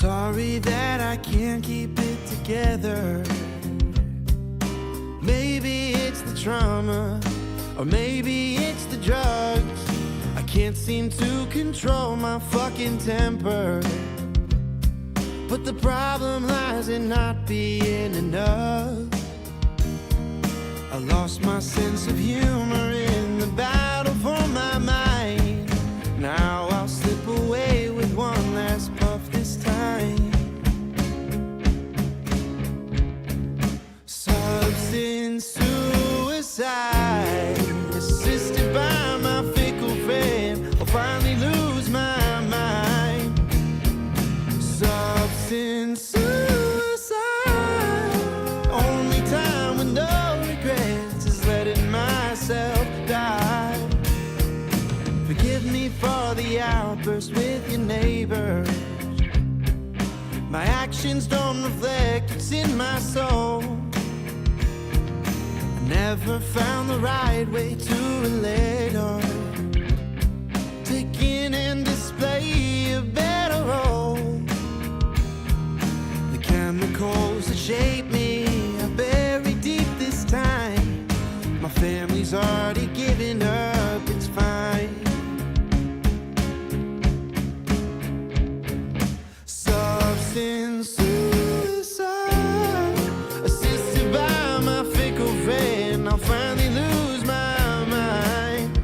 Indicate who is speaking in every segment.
Speaker 1: Sorry that I can't keep it together. Maybe it's the trauma, or maybe it's the drugs. I can't seem to control my fucking temper. But the problem lies in not being enough. I lost my sense of humor in the battle for my mind. Now I'll slip away with one last puff this time. Substance suicide, assisted by my fickle friend. I'll finally lose my mind. Substance suicide, only time with no regrets is letting myself die. Forgive me for the outburst with your neighbors. My actions don't reflect what's in my soul. I never found the right way to relate or take in and display a better role. The chemicals that shape me are buried deep this time. My family's already given up, it's fine. Substance suicide, assisted by my fickle friend. I'll finally lose my mind.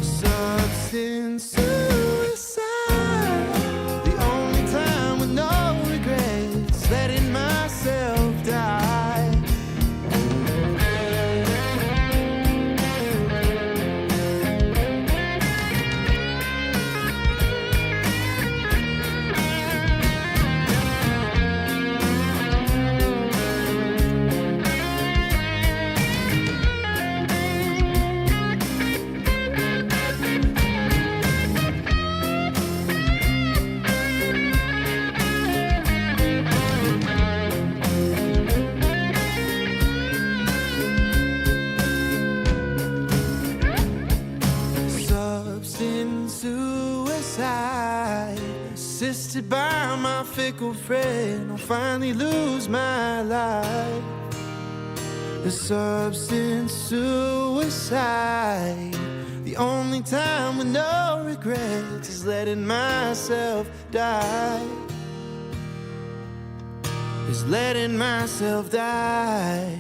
Speaker 1: Substance suicide, the only time with no regrets, letting myself die. Substance suicide, assisted by my fickle friend. I'll finally lose my life. The substance suicide, the only time with no regrets is letting myself die. Is letting myself die.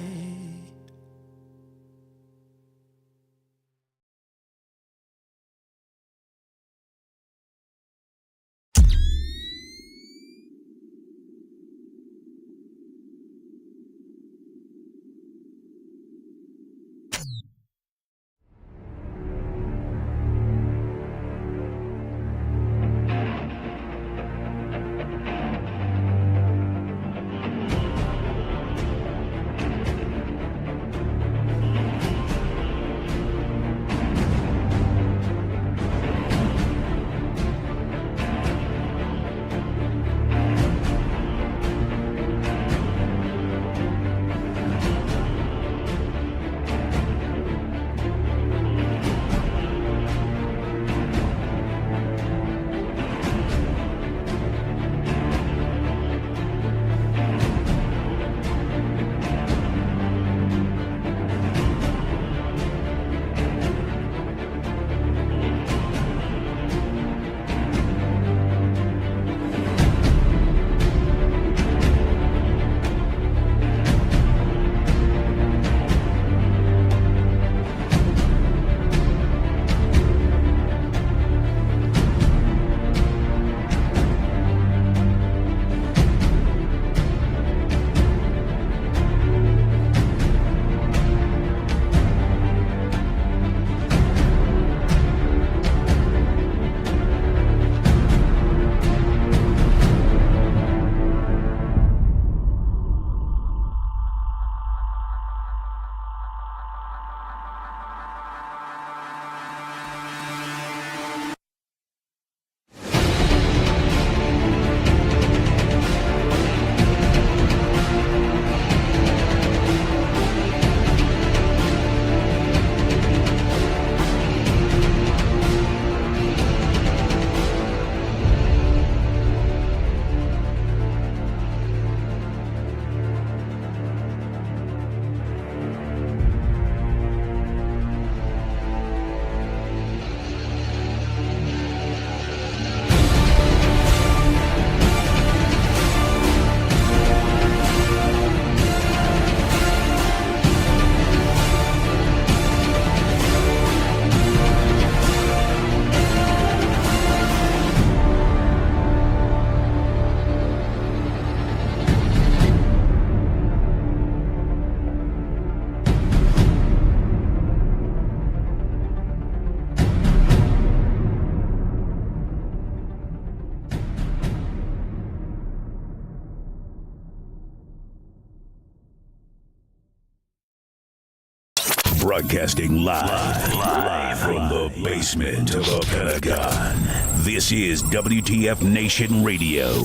Speaker 2: Broadcasting live from the basement of the Pentagon. This is WTF Nation Radio.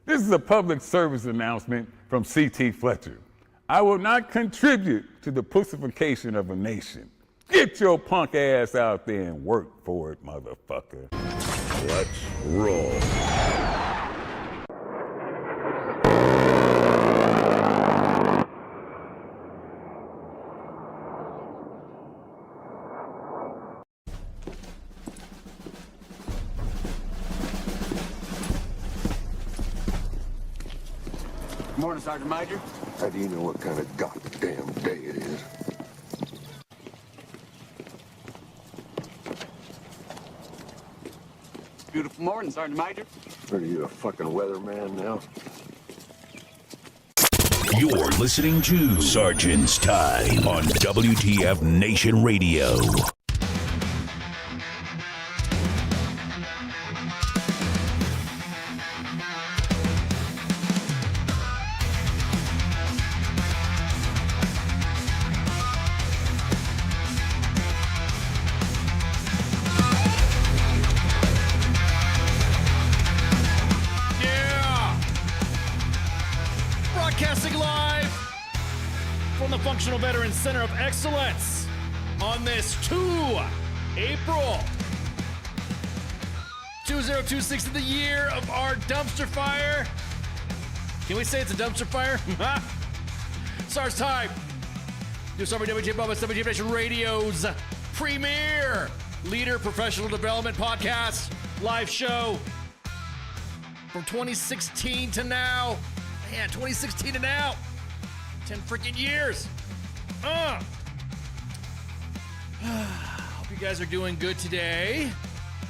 Speaker 3: This is a public service announcement from C.T. Fletcher. I will not contribute to the pussification of a nation. Get your punk ass out there and work for it, motherfucker.
Speaker 2: Let's roll.
Speaker 4: Good morning, Sergeant Major.
Speaker 5: How do you know what kind of goddamn day it is?
Speaker 4: Beautiful morning, Sergeant Major.
Speaker 5: Are you a fucking weatherman now?
Speaker 2: You're listening to Sergeant's Time on WTF Nation Radio.
Speaker 6: Broadcasting live from the Functional Veterans Center of Excellence on this April 2026 of the year of our dumpster fire. Can we say it's a dumpster fire? SARS time. New Summer WTF Bubba's WTF Nation Radio's premier leader professional development podcast live show from 2016 to now. Man, 2016 to now. 10 freaking years. Hope you guys are doing good today.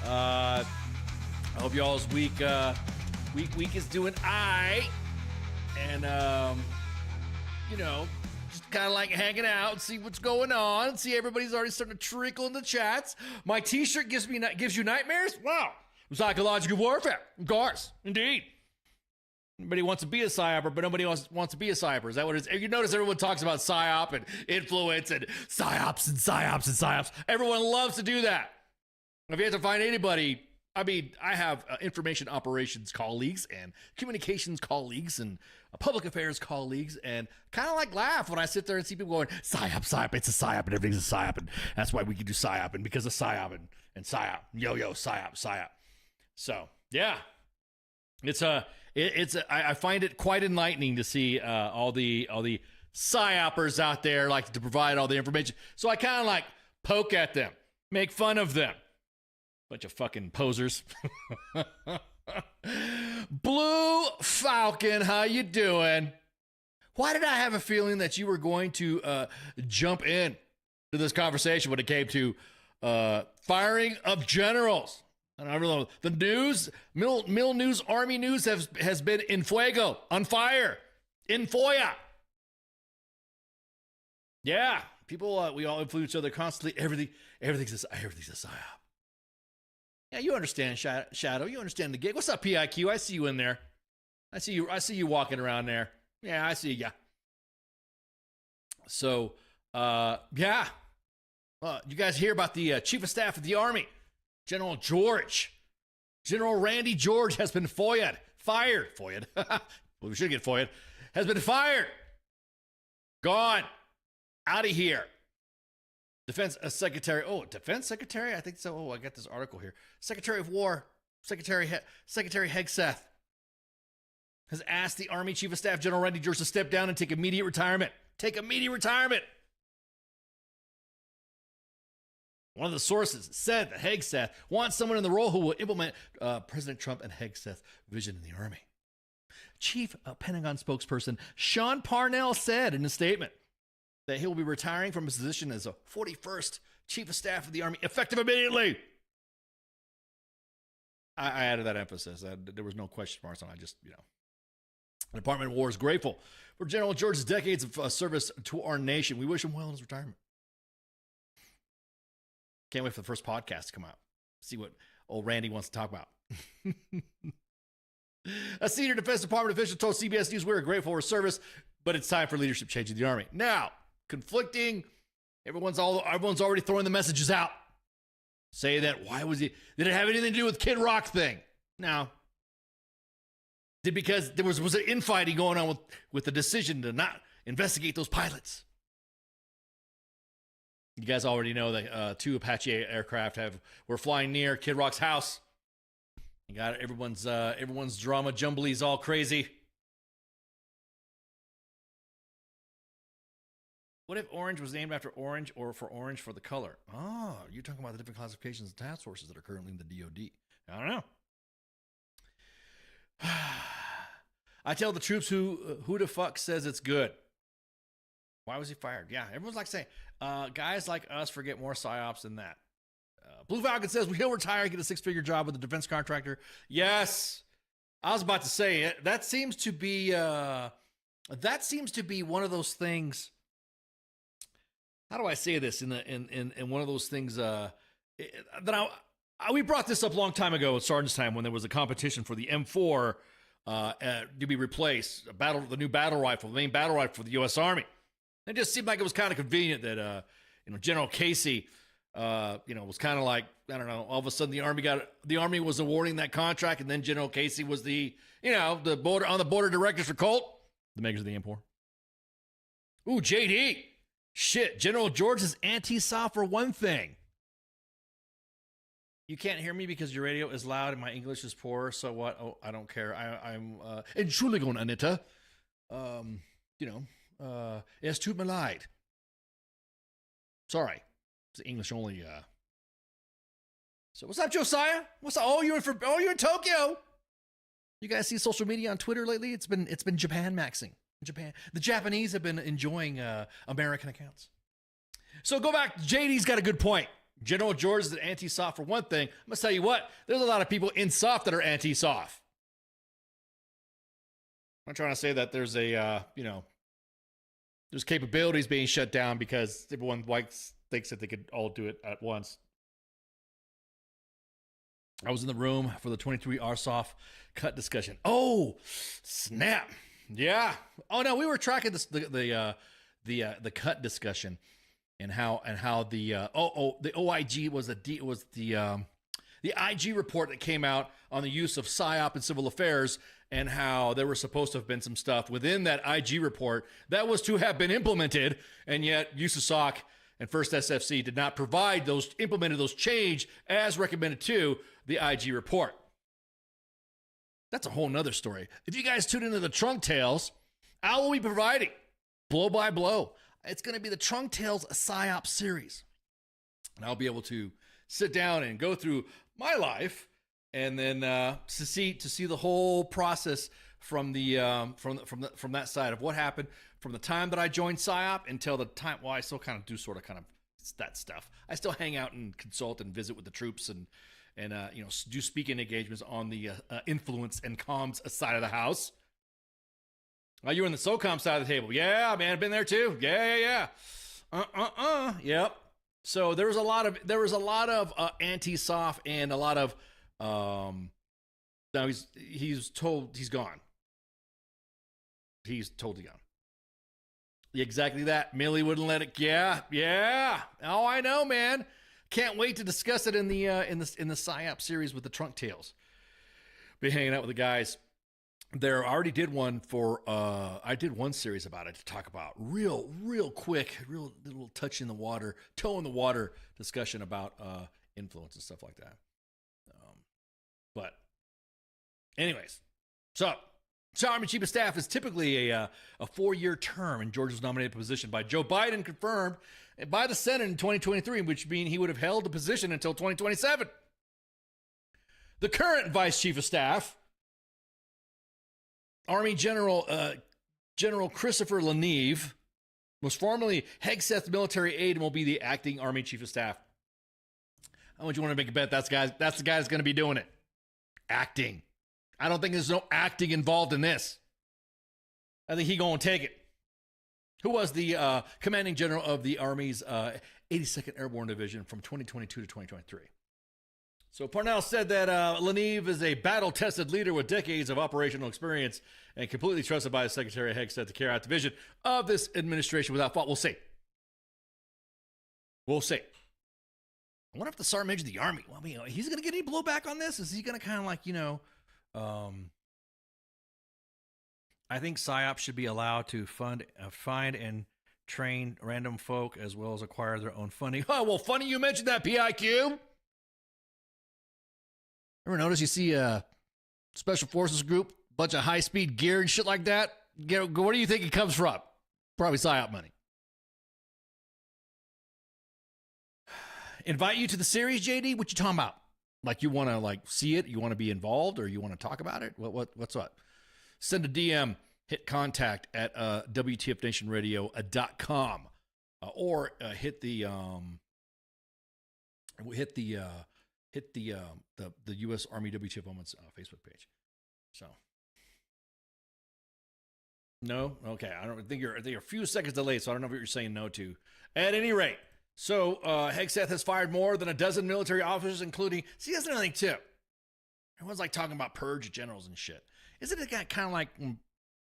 Speaker 6: I hope y'all's week is doing aight. And, just kind of like hanging out, see what's going on. See everybody's already starting to trickle in the chats. My t-shirt gives you nightmares? Wow. Psychological warfare. Of course. Indeed. Everybody wants to be a psyoper, but nobody else wants to be a psyoper. Is that what it is? You notice everyone talks about psyop and influence and psyops and psyops and psyops. Everyone loves to do that. If you have to find anybody, I have information operations colleagues and communications colleagues and public affairs colleagues, and kind of like laugh when I sit there and see people going, psyop, it's a psyop, and everything's a psyop, and that's why we can do psyop, and because of psyop and psyop, psyop. So, yeah. I find it quite enlightening to see all the psyopers out there like to provide all the information. So I kind of like poke at them, make fun of them. Bunch of fucking posers. Blue Falcon, how you doing? Why did I have a feeling that you were going to jump in to this conversation when it came to firing of generals? I don't know. The news, Mill News, Army News has been in fuego, on fire, in foya. Yeah, people, we all influence each other constantly. Everything's a psyop. Yeah, you understand, Shadow. You understand the gig. What's up, PIQ? I see you in there. I see you walking around there. Yeah, I see ya. So, yeah. You guys hear about the Chief of Staff of the Army? General Randy George has been fired. Well, we should get fired. Has been fired. Gone. Out of here. Defense Secretary. Defense Secretary? I think so. I got this article here. Secretary of War, Secretary Hegseth, has asked the Army Chief of Staff, General Randy George, to step down and take immediate retirement. One of the sources said that Hegseth wants someone in the role who will implement President Trump and Hegseth's vision in the Army. Chief Pentagon spokesperson Sean Parnell said in a statement that he will be retiring from his position as a 41st Chief of Staff of the Army, effective immediately. I added that emphasis. There was no question marks on it. The Department of War is grateful for General George's decades of service to our nation. We wish him well in his retirement. Can't wait for the first podcast to come out. See what old Randy wants to talk about. A senior Defense Department official told CBS News, "We're grateful for service, but it's time for leadership change in the Army." Now, conflicting Everyone's already throwing the messages out. Say that, why was he, did it have anything to do with Kid Rock thing? No. Because there was an infighting going on with the decision to not investigate those pilots. You guys already know that 2 Apache aircraft were flying near Kid Rock's house. You got everyone's drama jumbly's all crazy. What if orange was named after orange or for orange for the color? Oh, you're talking about the different classifications and task forces that are currently in the DoD. I don't know. I tell the troops who the fuck says it's good. Why was he fired? Yeah, everyone's like saying, guys like us forget more psyops than that. Blue Falcon says, he'll retire, get a 6-figure job with a defense contractor. Yes, I was about to say it. That seems to be one of those things. How do I say this in one of those things we brought this up a long time ago at Sergeant's time when there was a competition for the M4 to be replaced, the new battle rifle, the main battle rifle for the U.S. Army. It just seemed like it was kind of convenient that General Casey was kind of like, I don't know, all of a sudden the Army was awarding that contract, and then General Casey was the border directors for Colt, the makers of the M4. Ooh, JD. Shit, General George is anti-soft for one thing. You can't hear me because your radio is loud and my English is poor. So what? Oh, I don't care. I'm Entschuldigung, Anita. Es tut mir leid. Sorry, it's English only. So what's up, Josiah? What's up? Oh, you're in Tokyo. You guys see social media on Twitter lately? It's been Japan maxing. Japan. The Japanese have been enjoying American accounts. So go back. JD's got a good point. General George is an anti-soft for one thing. I'm going to tell you what, there's a lot of people in soft that are anti-soft. I'm trying to say that there's there's capabilities being shut down because everyone thinks that they could all do it at once. I was in the room for the 23 RSOF cut discussion. Oh, snap. Yeah. Oh no, we were tracking the cut discussion and how the OIG was the IG report that came out on the use of PSYOP in civil affairs, and how there were supposed to have been some stuff within that IG report that was to have been implemented, and yet USASOC and First SFC did not implemented those change as recommended to the IG report. That's a whole nother story. If you guys tune into the Trunk Tales, I will be providing blow by blow. It's going to be the Trunk Tales PSYOP series. And I'll be able to sit down and go through my life and then to see the whole process from from that side of what happened from the time that I joined PSYOP until the time. Well, I still kind of do that stuff. I still hang out and consult and visit with the troops and do speaking engagements on the influence and comms side of the house. You were in the SOCOM side of the table. Yeah, man, I've been there too. Yeah. Yep. So there was a lot of anti-soft and a lot of now he's told he's gone. He's told he's gone. Exactly that. Millie wouldn't let it. Yeah. Oh, I know, man. Can't wait to discuss it in the PSYOP series with the Trunk Tales. Be hanging out with the guys. There already did one I did one series about it to talk about real quick, real little toe in the water discussion about influence and stuff like that. But anyways, so Army Chief of Staff is typically a 4-year term, and George was nominated to the position by Joe Biden, confirmed by the Senate in 2023, which means he would have held the position until 2027. The current Vice Chief of Staff, Army General Christopher Leneve, was formerly Hegseth's military aide and will be the acting Army Chief of Staff. How much you want to make a bet that's the guy that's going to be doing it? Acting. I don't think there's no acting involved in this. I think he going to take it. Who was the commanding general of the Army's 82nd Airborne Division from 2022 to 2023. So Parnell said that Leneve is a battle-tested leader with decades of operational experience and completely trusted by Secretary Hegseth to carry out the vision of this administration without fault. We'll see. We'll see. I wonder if the Sergeant Major of the Army, well, I mean, he's going to get any blowback on this? Is he going to kind of like, I think PSYOP should be allowed to find and train random folk as well as acquire their own funding. Oh, well, funny you mentioned that, PIQ. Ever notice you see a special forces group, bunch of high-speed gear and shit like that? Where do you think it comes from? Probably PSYOP money. Invite you to the series, JD? What you talking about? Like you want to like see it? You want to be involved or you want to talk about it? What's what? Send a DM, hit contact at WTFNationRadio.com or hit the U.S. Army WTF Moments Facebook page. So no, okay. I don't think you're a few seconds delayed, so I don't know what you're saying no to. At any rate, so Hegseth has fired more than a dozen military officers, including. See, that's another thing too. Everyone's like talking about purge generals and shit. Isn't it kind of like?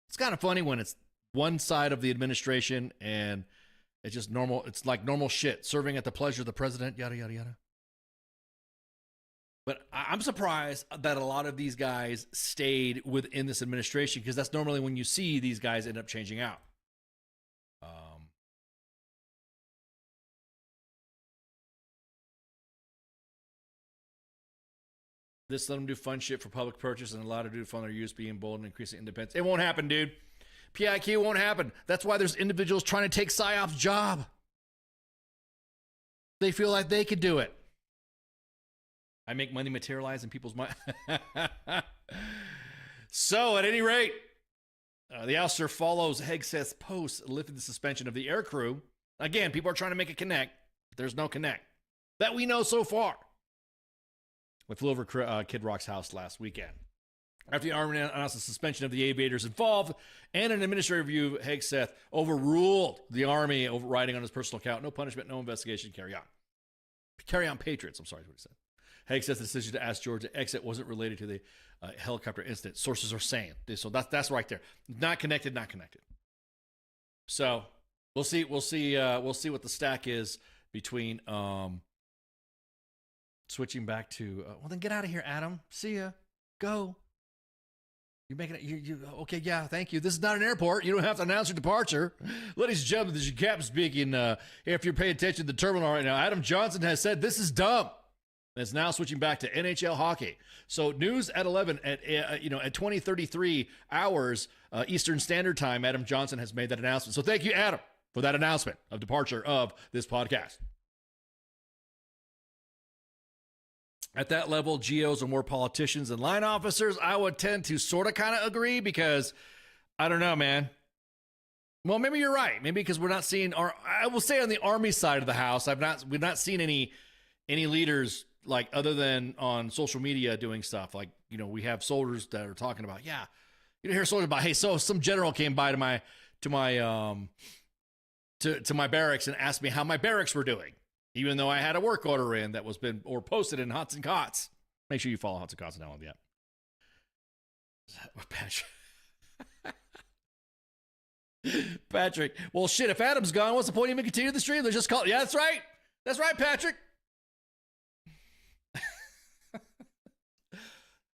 Speaker 6: It's kind of funny when it's one side of the administration and it's just normal. It's like normal shit, serving at the pleasure of the president. Yada yada yada. But I'm surprised that a lot of these guys stayed within this administration because that's normally when you see these guys end up changing out. This let them do fun shit for public purchase and allow to do fund their use, being bold and increasing independence. It won't happen, dude. PIQ won't happen. That's why there's individuals trying to take PSYOP's job. They feel like they could do it. I make money materialize in people's mind. So, at any rate, the ouster follows Hegseth's post, lifted the suspension of the air crew. Again, people are trying to make a connect. There's no connect that we know so far. With flew over Kid Rock's house last weekend. After the Army announced the suspension of the aviators involved and an administrative review, Hegseth overruled the Army overriding on his personal account. No punishment, no investigation, carry on. Carry on, Patriots. I'm sorry, is what he said. Hegseth's decision to ask George to exit wasn't related to the helicopter incident. Sources are saying. So that's right there. Not connected, not connected. So we'll see what the stack is between switching back to well then get out of here, Adam. See ya. Go. You're making it you okay, yeah, thank you. This is not an airport. You don't have to announce your departure. Ladies and gentlemen, this is your captain speaking. If you're paying attention to the terminal right now, Adam Johnson has said this is dumb. And it's now switching back to NHL hockey. So news at 11 at 20:33 hours Eastern Standard Time. Adam Johnson has made that announcement. So thank you, Adam, for that announcement of departure of this podcast. At that level, GOs are more politicians than line officers. I would tend to sort of kind of agree because I don't know, man. Well, maybe you're right. Maybe because we're not seeing, or I will say on the Army side of the house, we've not seen any leaders like other than on social media doing stuff. Like, we have soldiers that are talking about, yeah, you hear soldiers about, hey, so some general came by to my barracks and asked me how my barracks were doing. Even though I had a work order in that was posted in Hots and Cots. Make sure you follow Hots and Cots and download the app. Patrick. Well, shit, if Adam's gone, what's the point of even continue the stream? They're just called. Yeah, that's right. That's right, Patrick.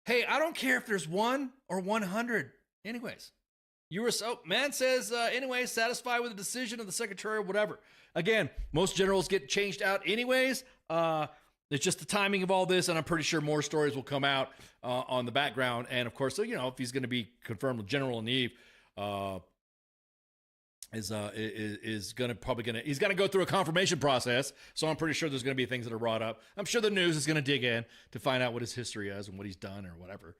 Speaker 6: Hey, I don't care if there's 1 or 100. Anyways, man says, anyways, satisfied with the decision of the secretary or whatever. Again, most generals get changed out anyways. It's just the timing of all this, and I'm pretty sure more stories will come out on the background. And of course, if he's going to be confirmed with General Neve, he's going to go through a confirmation process. So I'm pretty sure there's going to be things that are brought up. I'm sure the news is going to dig in to find out what his history is and what he's done or whatever.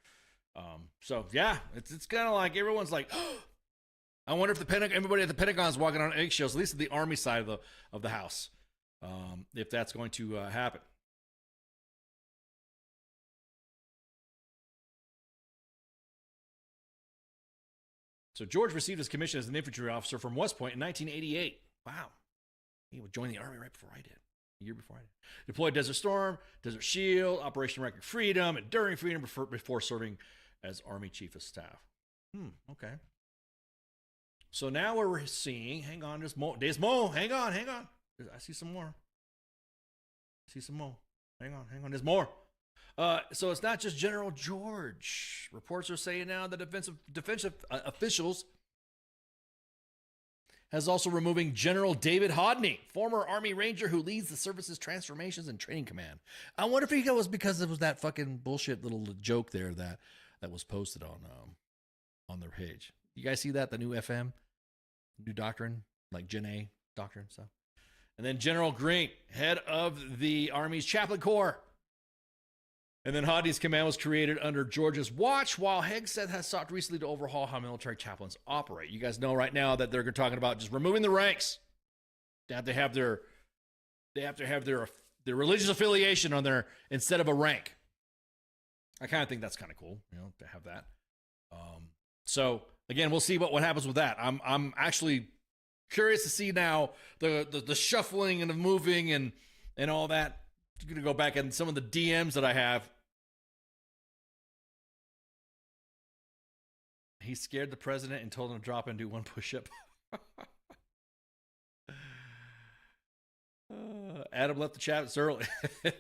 Speaker 6: So yeah, it's kind of like everyone's like, I wonder if everybody at the Pentagon is walking on eggshells, at least at the Army side of the house, if that's going to happen. So George received his commission as an infantry officer from West Point in 1988. Wow. He would join the Army right before I did. A year before I did. Deployed Desert Storm, Desert Shield, Operation Record Freedom, Enduring Freedom before serving as Army Chief of Staff. Okay. So now we're seeing, hang on, there's more. Hang on. I see some more. See some more. Hang on. There's more. So it's not just General George. Reports are saying now that defensive officials has also removing General David Hodney, former Army Ranger who leads the service's transformations and training command. I wonder if it was because it was that fucking bullshit little joke there that was posted on their page. You guys see that? The new FM, new doctrine, like Gen A doctrine stuff. And then General Green, head of the Army's Chaplain Corps. And then Hodney's command was created under George's watch, while Hegseth has sought recently to overhaul how military chaplains operate. You guys know right now that they're talking about just removing the ranks. They have to have their religious affiliation on there instead of a rank. I kind of think that's kind of cool, to have that. So again, we'll see what happens with that. I'm actually curious to see now the shuffling and the moving and all that. I'm going to go back and some of the DMs that I have. He scared the president and told him to drop and do one push-up. Adam left the chat. It's early.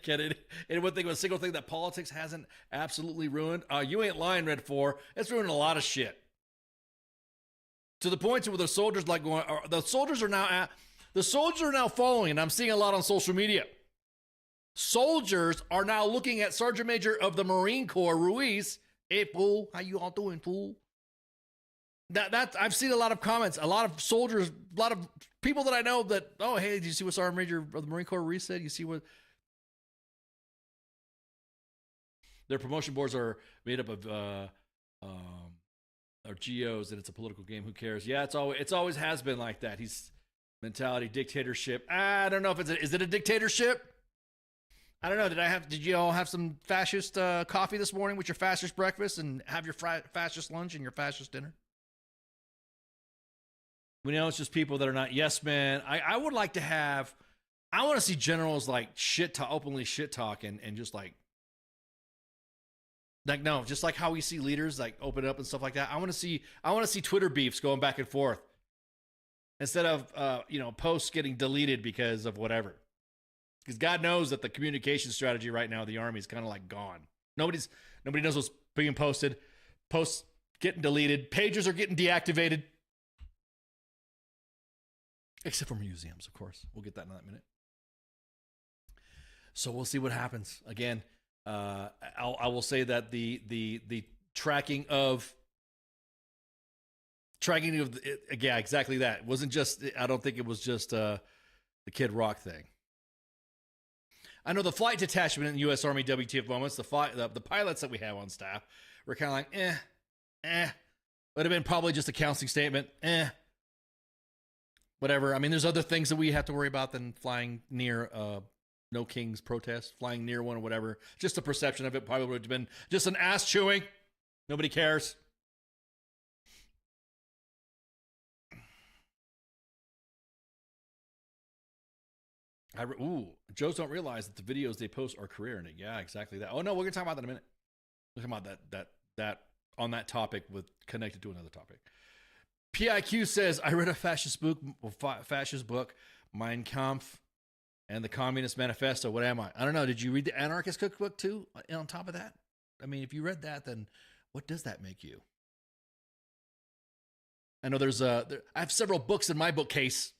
Speaker 6: Get it? And one thing, a single thing that politics hasn't absolutely ruined. You ain't lying, Red 4. It's ruined a lot of shit. To the point where the soldiers the soldiers are now following, and I'm seeing a lot on social media. Soldiers are now looking at Sergeant Major of the Marine Corps, Ruiz. Hey, fool, how you all doing, fool? That I've seen a lot of comments, a lot of soldiers, a lot of people that I know that, oh, hey, did you see what Sergeant Major of the Marine Corps Ruiz said? You see what? Their promotion boards are made up of GOs, and it's a political game. Who cares? Yeah, it's always has been like that. He's mentality, dictatorship. I don't know if is it a dictatorship? I don't know. Did you all have some fascist coffee this morning with your fascist breakfast and have your fascist lunch and your fascist dinner? We know it's just people that are not yes men. I would like to I want to see generals like openly shit talk and just like no, just like how we see leaders like open up and stuff like that. I want to see Twitter beefs going back and forth instead of posts getting deleted because of whatever. Because God knows that the communication strategy right now of the Army is kind of like gone. Nobody knows what's being posted. Posts getting deleted. Pages are getting deactivated. Except for museums, of course. We'll get that in a minute. So we'll see what happens. Again, I will say that the tracking of yeah, exactly that. It wasn't just. I don't think it was just the Kid Rock thing. I know the flight detachment in the U.S. Army W.T.F. moments, the pilots that we have on staff were kind of like, would have been probably just a counseling statement, whatever. I mean, there's other things that we have to worry about than flying near No Kings protest, flying near one or whatever. Just the perception of it probably would have been just an ass chewing. Nobody cares. Joes don't realize that the videos they post are career in it. Yeah, exactly that. Oh no, we're gonna talk about that in a minute. We're talking about that on that topic with connected to another topic. PIQ says I read a fascist book, Mein Kampf, and the Communist Manifesto. What am I? I don't know. Did you read the Anarchist Cookbook too? On top of that, I mean, if you read that, then what does that make you? I know I have several books in my bookcase,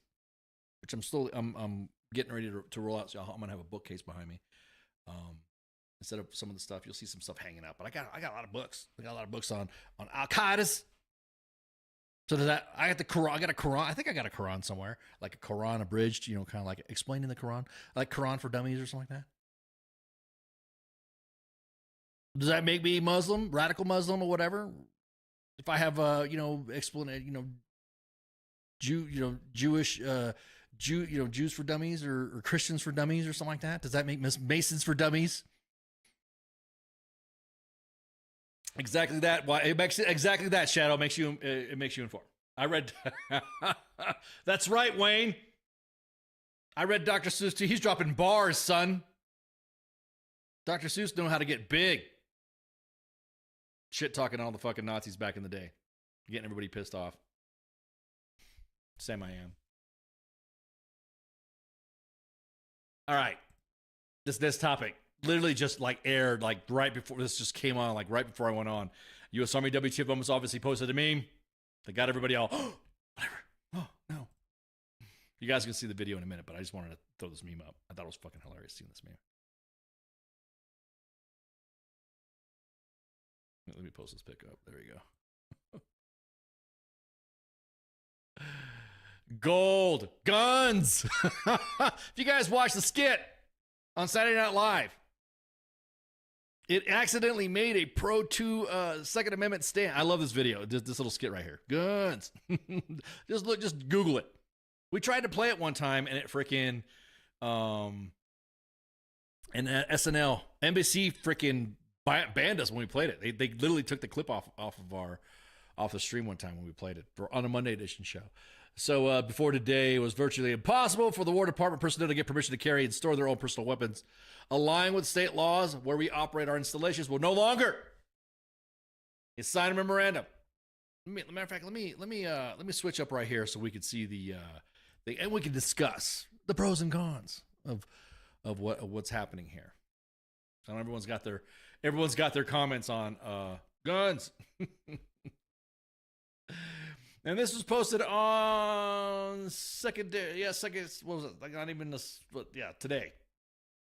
Speaker 6: which I'm getting ready to roll out. So I'm gonna have a bookcase behind me. Instead of some of the stuff, you'll see some stuff hanging up. But I got a lot of books. I got a lot of books on Al Qaeda's. So I got the Quran. I got a Quran. I think I got a Quran somewhere, like a Quran abridged. Kind of like explaining the Quran, like Quran for Dummies or something like that. Does that make me Muslim, radical Muslim, or whatever? If I have Jewish. Jews for Dummies or Christians for Dummies or something like that? Does that make Masons for Dummies? Exactly that. Why it makes exactly that. Shadow makes you. It makes you informed. I read. That's right, Wayne. I read Dr. Seuss too. He's dropping bars, son. Dr. Seuss knew how to get big. Shit talking all the fucking Nazis back in the day, getting everybody pissed off. Sam, I am. All right. This topic literally just like aired like right before this just came on, like right before I went on. U.S. Army WTF almost obviously posted a meme that got everybody all, oh, whatever. Oh, no. You guys can see the video in a minute, but I just wanted to throw this meme up. I thought it was fucking hilarious seeing this meme. Let me post this pic up. There we go. Gold. Guns. If you guys watch the skit on Saturday Night Live, it accidentally made a pro 2 Second Amendment stand. I love this video. This little skit right here. Guns. Just Google it. We tried to play it one time and it freaking and SNL, NBC freaking banned us when we played it. They literally took the clip off the stream one time when we played it on a Monday edition show. So before today, it was virtually impossible for the War Department personnel to get permission to carry and store their own personal weapons, align with state laws where we operate our installations. Will no longer. It's signed a memorandum. Matter of fact, let me switch up right here so we can see the and we can discuss the pros and cons of what's happening here. So everyone's got their comments on guns. And this was posted on second, what was it? Like not even this, but yeah, today.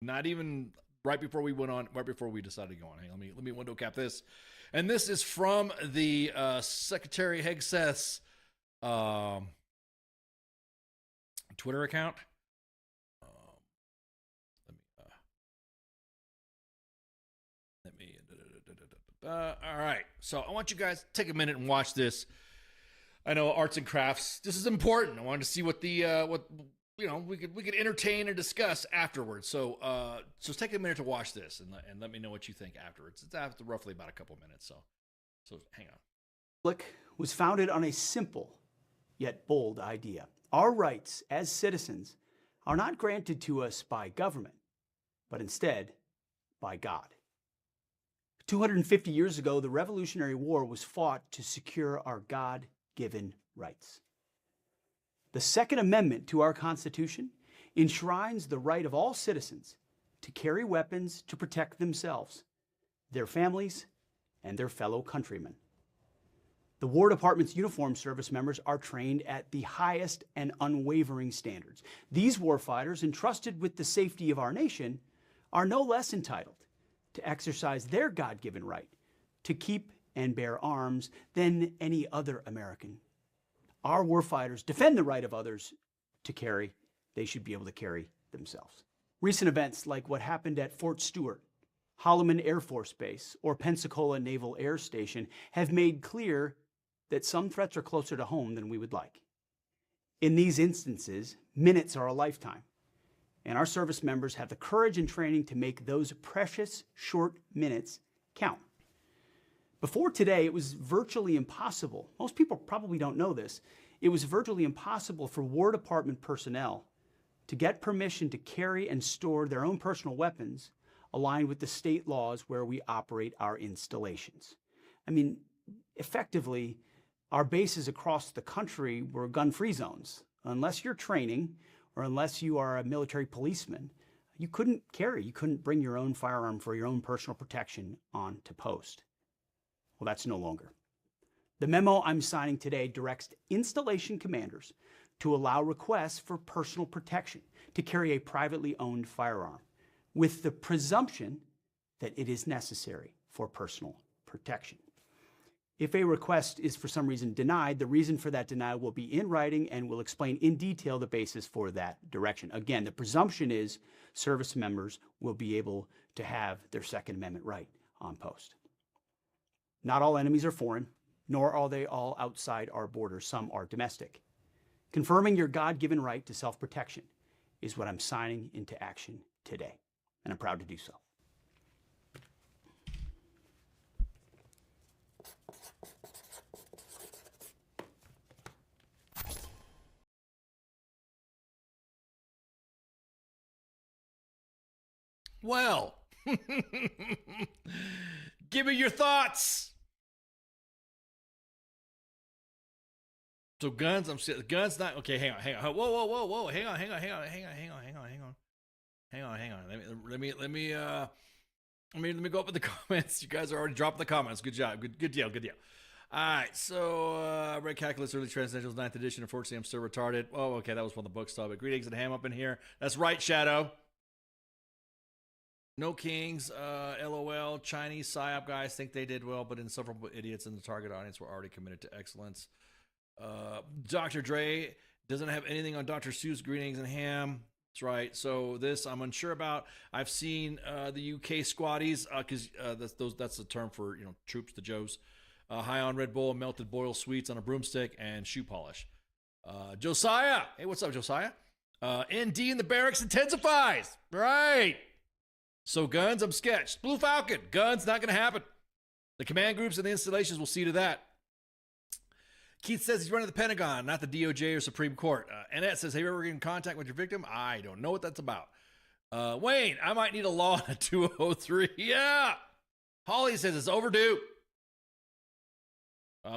Speaker 6: Not even right before we went on, right before we decided to go on. Hey, let me window cap this. And this is from the Secretary Hegseth's Twitter account. All right. So I want you guys to take a minute and watch this. I know arts and crafts. This is important. I wanted to see what we could entertain and discuss afterwards. So just take a minute to watch this and let me know what you think afterwards. It's after roughly about a couple minutes. So hang on.
Speaker 7: Republic was founded on a simple yet bold idea. Our rights as citizens are not granted to us by government, but instead by God. 250 years ago, the Revolutionary War was fought to secure our God-given rights. The Second Amendment to our Constitution enshrines the right of all citizens to carry weapons to protect themselves, their families, and their fellow countrymen. The War Department's uniformed service members are trained at the highest and unwavering standards. These warfighters, entrusted with the safety of our nation, are no less entitled to exercise their God-given right to keep and bear arms than any other American. Our warfighters defend the right of others to carry. They should be able to carry themselves. Recent events like what happened at Fort Stewart, Holloman Air Force Base, or Pensacola Naval Air Station have made clear that some threats are closer to home than we would like. In these instances, minutes are a lifetime, and our service members have the courage and training to make those precious short minutes count. Before today, it was virtually impossible. Most people probably don't know this. It was virtually impossible for War Department personnel to get permission to carry and store their own personal weapons aligned with the state laws where we operate our installations. I mean, effectively, our bases across the country were gun-free zones. Unless you're training or unless you are a military policeman, you couldn't carry, you couldn't bring your own firearm for your own personal protection onto post. Well, that's no longer. The memo I'm signing today directs installation commanders to allow requests for personal protection to carry a privately owned firearm, with the presumption that it is necessary for personal protection. If a request is for some reason denied, the reason for that denial will be in writing and will explain in detail the basis for that direction. Again, the presumption is service members will be able to have their Second Amendment right on post. Not all enemies are foreign, nor are they all outside our borders. Some are domestic. Confirming your God-given right to self-protection is what I'm signing into action today, and I'm proud to do so.
Speaker 6: Well, give me your thoughts. So guns, guns not, okay, hang on. Whoa, hang on. Hang on. Let me go up with the comments. You guys are already dropping the comments. Good job. Good deal. All right, so Red Calculus Early Transcendentals 9th edition. Unfortunately, I'm still retarded. Oh, okay, that was from the book stuff. But greetings and ham up in here. That's right, Shadow. No kings, LOL. Chinese PSYOP guys think they did well, but insufferable idiots in the target audience were already committed to excellence. Dr. Dre doesn't have anything on Dr. Seuss. Greetings and ham. That's right. So this I'm unsure about. I've seen the UK squatties because that's the term for troops, the Joes. High on Red Bull, melted boiled sweets on a broomstick, and shoe polish. Josiah. Hey, what's up, Josiah? ND in the barracks intensifies. Right. So guns, I'm sketched. Blue Falcon. Guns, not going to happen. The command groups and the installations will see to that. Keith says he's running the Pentagon, not the DOJ or Supreme Court. Annette says, have you ever been in contact with your victim? I don't know what that's about. Wayne, I might need a law on a 203. Yeah. Holly says it's overdue.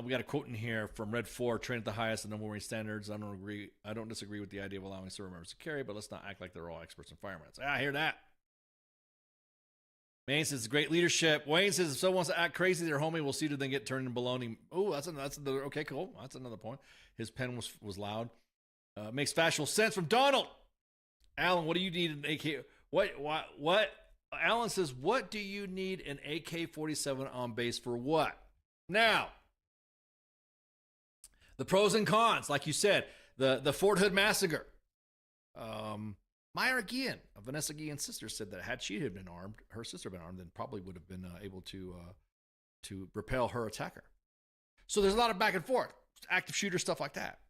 Speaker 6: We got a quote in here from Red 4, trained at the highest and number one standards. I don't disagree with the idea of allowing service members to carry, but let's not act like they're all experts in firearms. I hear that. Wayne says it's great leadership. Wayne says if someone wants to act crazy, their homie will see to then get turned into baloney. Oh, that's another. Okay, cool. That's another point. His pen was loud. Makes factual sense from Donald. Alan, what do you need an AK? What? Alan says, what do you need an AK-47 on base for what? Now, the pros and cons, like you said, the Fort Hood massacre. Myra Guillen, Vanessa Guillen's sister, said that had she had been armed, her sister been armed, then probably would have been able to repel her attacker. So there's a lot of back and forth, active shooter stuff like that.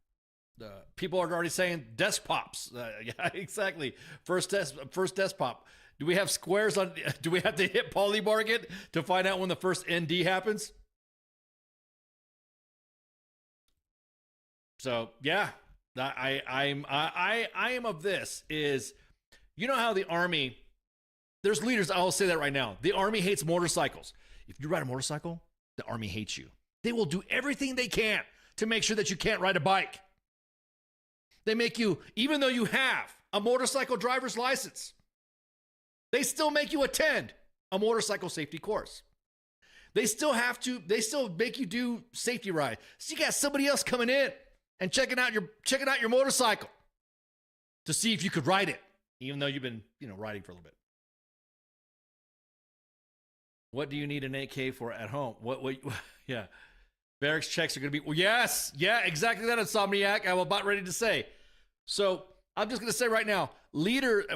Speaker 6: People are already saying desk pops. Yeah, exactly. First desk pop. Do we have squares on? Do we have to hit Paulie Morgan to find out when the first ND happens? So yeah. I am of this is, you know how the Army, there's leaders, I'll say that right now. The Army hates motorcycles. If you ride a motorcycle, the Army hates you. They will do everything they can to make sure that you can't ride a bike. They make you, even though you have a motorcycle driver's license, they still make you attend a motorcycle safety course. They still make you do safety ride. So you got somebody else coming in and checking out your motorcycle to see if you could ride it, even though you've been, riding for a little bit. What do you need an AK for at home? Yeah. Barracks checks are going to be, well, yes. Yeah, exactly that, Insomniac. I'm about ready to say. So I'm just going to say right now,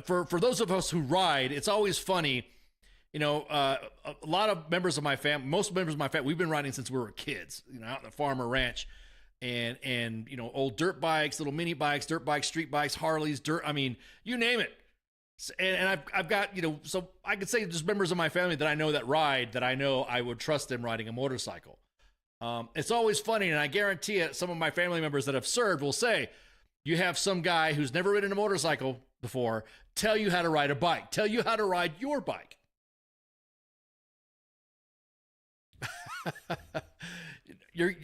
Speaker 6: for those of us who ride, it's always funny. A lot of members of my family, most members of my family, we've been riding since we were kids, out in the farm or ranch. And old dirt bikes, little mini bikes, dirt bikes, street bikes, Harleys, you name it. And I've got, so I could say just members of my family that I know that ride, that I know I would trust them riding a motorcycle. It's always funny, and I guarantee it, some of my family members that have served will say, you have some guy who's never ridden a motorcycle before tell you how to ride a bike, tell you how to ride your bike. You're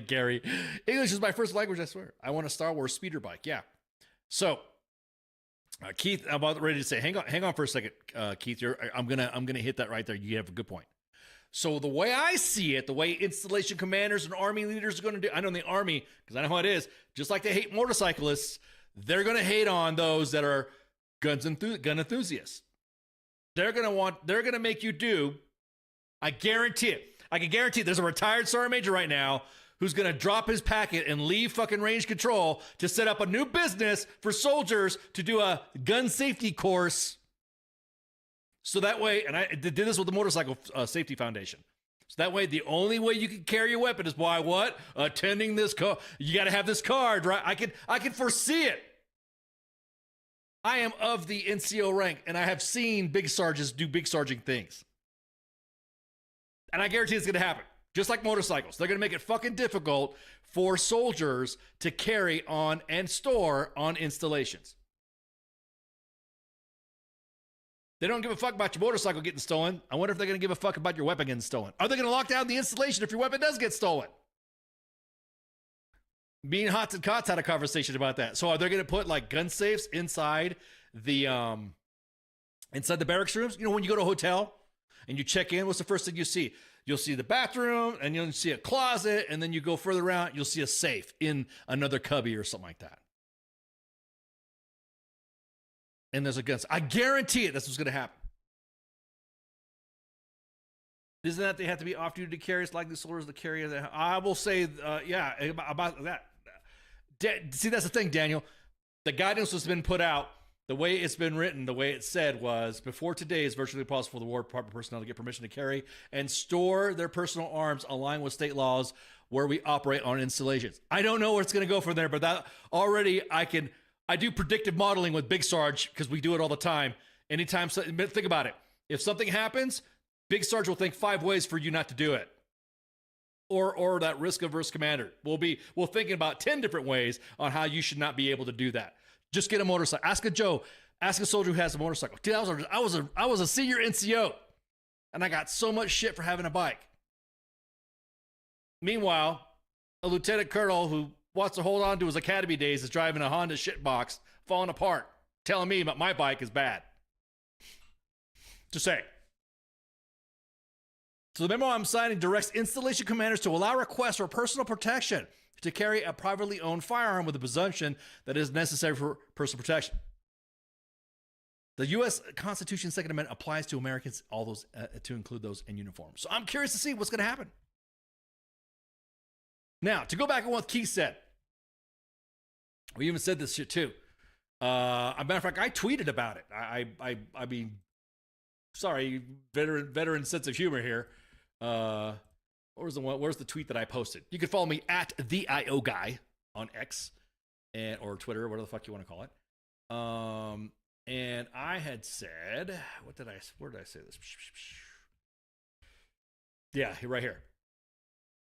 Speaker 6: Gary. English is my first language, I swear. I want a Star Wars speeder bike. Yeah. So, Keith, I'm about ready to say, hang on for a second, Keith. I'm gonna hit that right there. You have a good point. So the way I see it, the way installation commanders and Army leaders are going to do, I know in the Army, because I know how it is, just like they hate motorcyclists, they're going to hate on those that are gun enthusiasts. They're going to make you do, I guarantee it. I can guarantee there's a retired sergeant major right now who's going to drop his packet and leave fucking range control to set up a new business for soldiers to do a gun safety course. So that way, and I did this with the Motorcycle Safety Foundation. So that way, the only way you can carry a weapon is by what? Attending this car. You got to have this card, right? I can foresee it. I am of the NCO rank, and I have seen big sergeants do big sergeant things. And I guarantee it's going to happen. Just like motorcycles. They're going to make it fucking difficult for soldiers to carry on and store on installations. They don't give a fuck about your motorcycle getting stolen. I wonder if they're going to give a fuck about your weapon getting stolen. Are they going to lock down the installation if your weapon does get stolen? Me and Hots and Cots had a conversation about that. So are they going to put like gun safes inside the Inside the barracks rooms, you know, when you go to a hotel and you check in, what's the first thing you see? You'll see the bathroom, and you'll see a closet, and then you go further around, you'll see a safe in another cubby or something like that. And there's a gun. I guarantee it, that's what's going to happen. Isn't that they have to be off-duty carriers, likely soldiers to carry that? I will say, yeah, about that. See, that's the thing, Daniel. The guidance has been put out. The way it's been written, the way it said was, before today, it's virtually impossible for the War Department personnel to get permission to carry and store their personal arms aligned with state laws where we operate on installations. I don't know where it's going to go from there, but that already I do predictive modeling with Big Sarge because we do it all the time. Anytime, think about it. If something happens, Big Sarge will think 5 ways for you not to do it. Or that risk-averse commander will thinking about 10 different ways on how you should not be able to do that. Just get a motorcycle. Ask a soldier who has a motorcycle. Dude, I was a senior NCO, and I got so much shit for having a bike. Meanwhile, a lieutenant colonel who wants to hold on to his academy days is driving a Honda shitbox, falling apart, telling me my bike is bad. Just say. So the memo I'm signing directs installation commanders to allow requests for personal protection to carry a privately owned firearm with the presumption that it is necessary for personal protection. The U.S. Constitution's Second Amendment applies to Americans, all those to include those in uniform. So I'm curious to see what's going to happen. Now, to go back on what Keith said, we even said this shit too. As a matter of fact, I tweeted about it. I mean, sorry, veteran sense of humor here. Where's the tweet that I posted? You can follow me at the IO guy on X or Twitter, or whatever the fuck you want to call it. And I had said, where did I say this? Yeah, right here.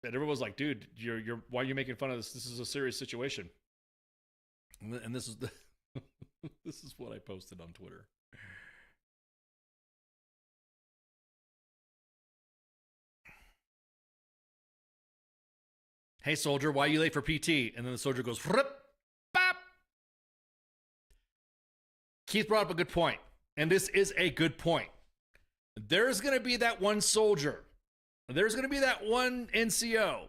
Speaker 6: And everyone was like, dude, you're why are you making fun of this? This is a serious situation. And this is this is what I posted on Twitter. Hey, soldier, why are you late for PT? And then the soldier goes, bop. Keith brought up a good point, and this is a good point. There's going to be that one soldier. There's going to be that one NCO.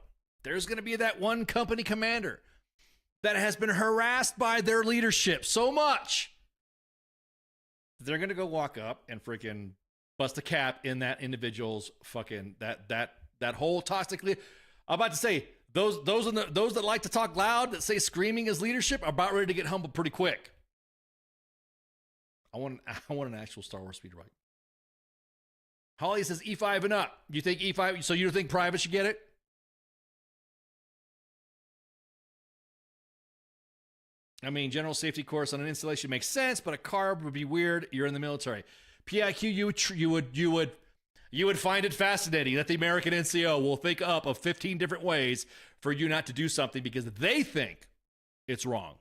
Speaker 6: There's going to be that one company commander that has been harassed by their leadership so much. They're going to go walk up and freaking bust a cap in that individual's fucking, that whole toxically. I'm about to say, those that like to talk loud, that say screaming is leadership, are about ready to get humbled pretty quick. I want an actual Star Wars speed right. Holly says E5 and up. You think E5? So you don't think private should get it? I mean, general safety course on an installation makes sense, but a carb would be weird. You're in the military. PIQ, you would find it fascinating that the American NCO will think up of 15 different ways for you not to do something because they think it's wrong.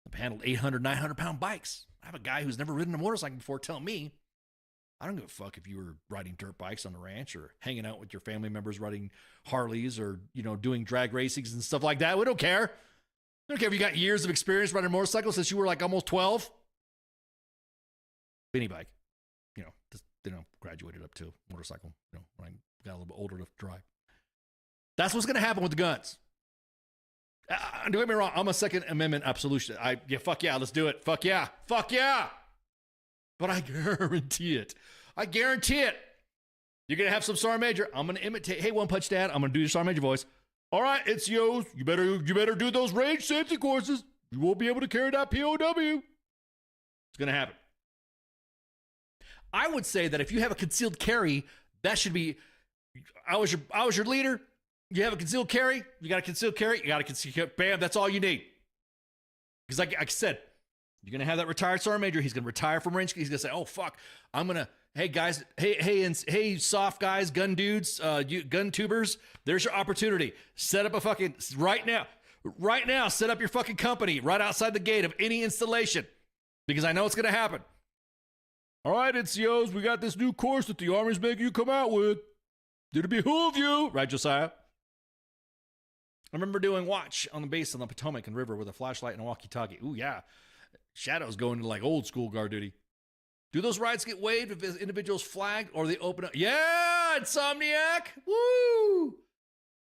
Speaker 6: I've handled 800, 900-pound bikes. I have a guy who's never ridden a motorcycle before telling me, I don't give a fuck if you were riding dirt bikes on the ranch or hanging out with your family members riding Harleys or, doing drag racings and stuff like that. We don't care. We don't care if you got years of experience riding a motorcycle since you were like almost 12. Any bike. Just, graduated up to motorcycle, when I got a little bit older enough to drive. That's what's going to happen with the guns. Don't get me wrong. I'm a Second Amendment absolution. Fuck yeah, let's do it. Fuck yeah. But I guarantee it. You're going to have some Sergeant Major. I'm going to imitate. Hey, One Punch Dad, I'm going to do your Sergeant Major voice. All right, it's yo's. You better do those range safety courses. You won't be able to carry that POW. It's going to happen. I would say that if you have a concealed carry, that should be, I was your leader. You have a concealed carry. You got a concealed carry. You got a concealed carry. Bam, that's all you need. Because like I said, you're going to have that retired Sergeant Major. He's going to retire from range. He's going to say, oh, fuck, I'm going to, hey, guys, hey, soft guys, gun dudes, you gun tubers, there's your opportunity. Set up a fucking, right now, set up your fucking company right outside the gate of any installation. Because I know it's going to happen. All right, NCOs, we got this new course that the Army's making you come out with. Did it behoove you? Right, Josiah? I remember doing watch on the base on the Potomac and River with a flashlight and a walkie-talkie. Ooh, yeah. Shadow's going to like old school guard duty. Do those rights get waived if the individual's flagged or they open up? Yeah, Insomniac. Woo!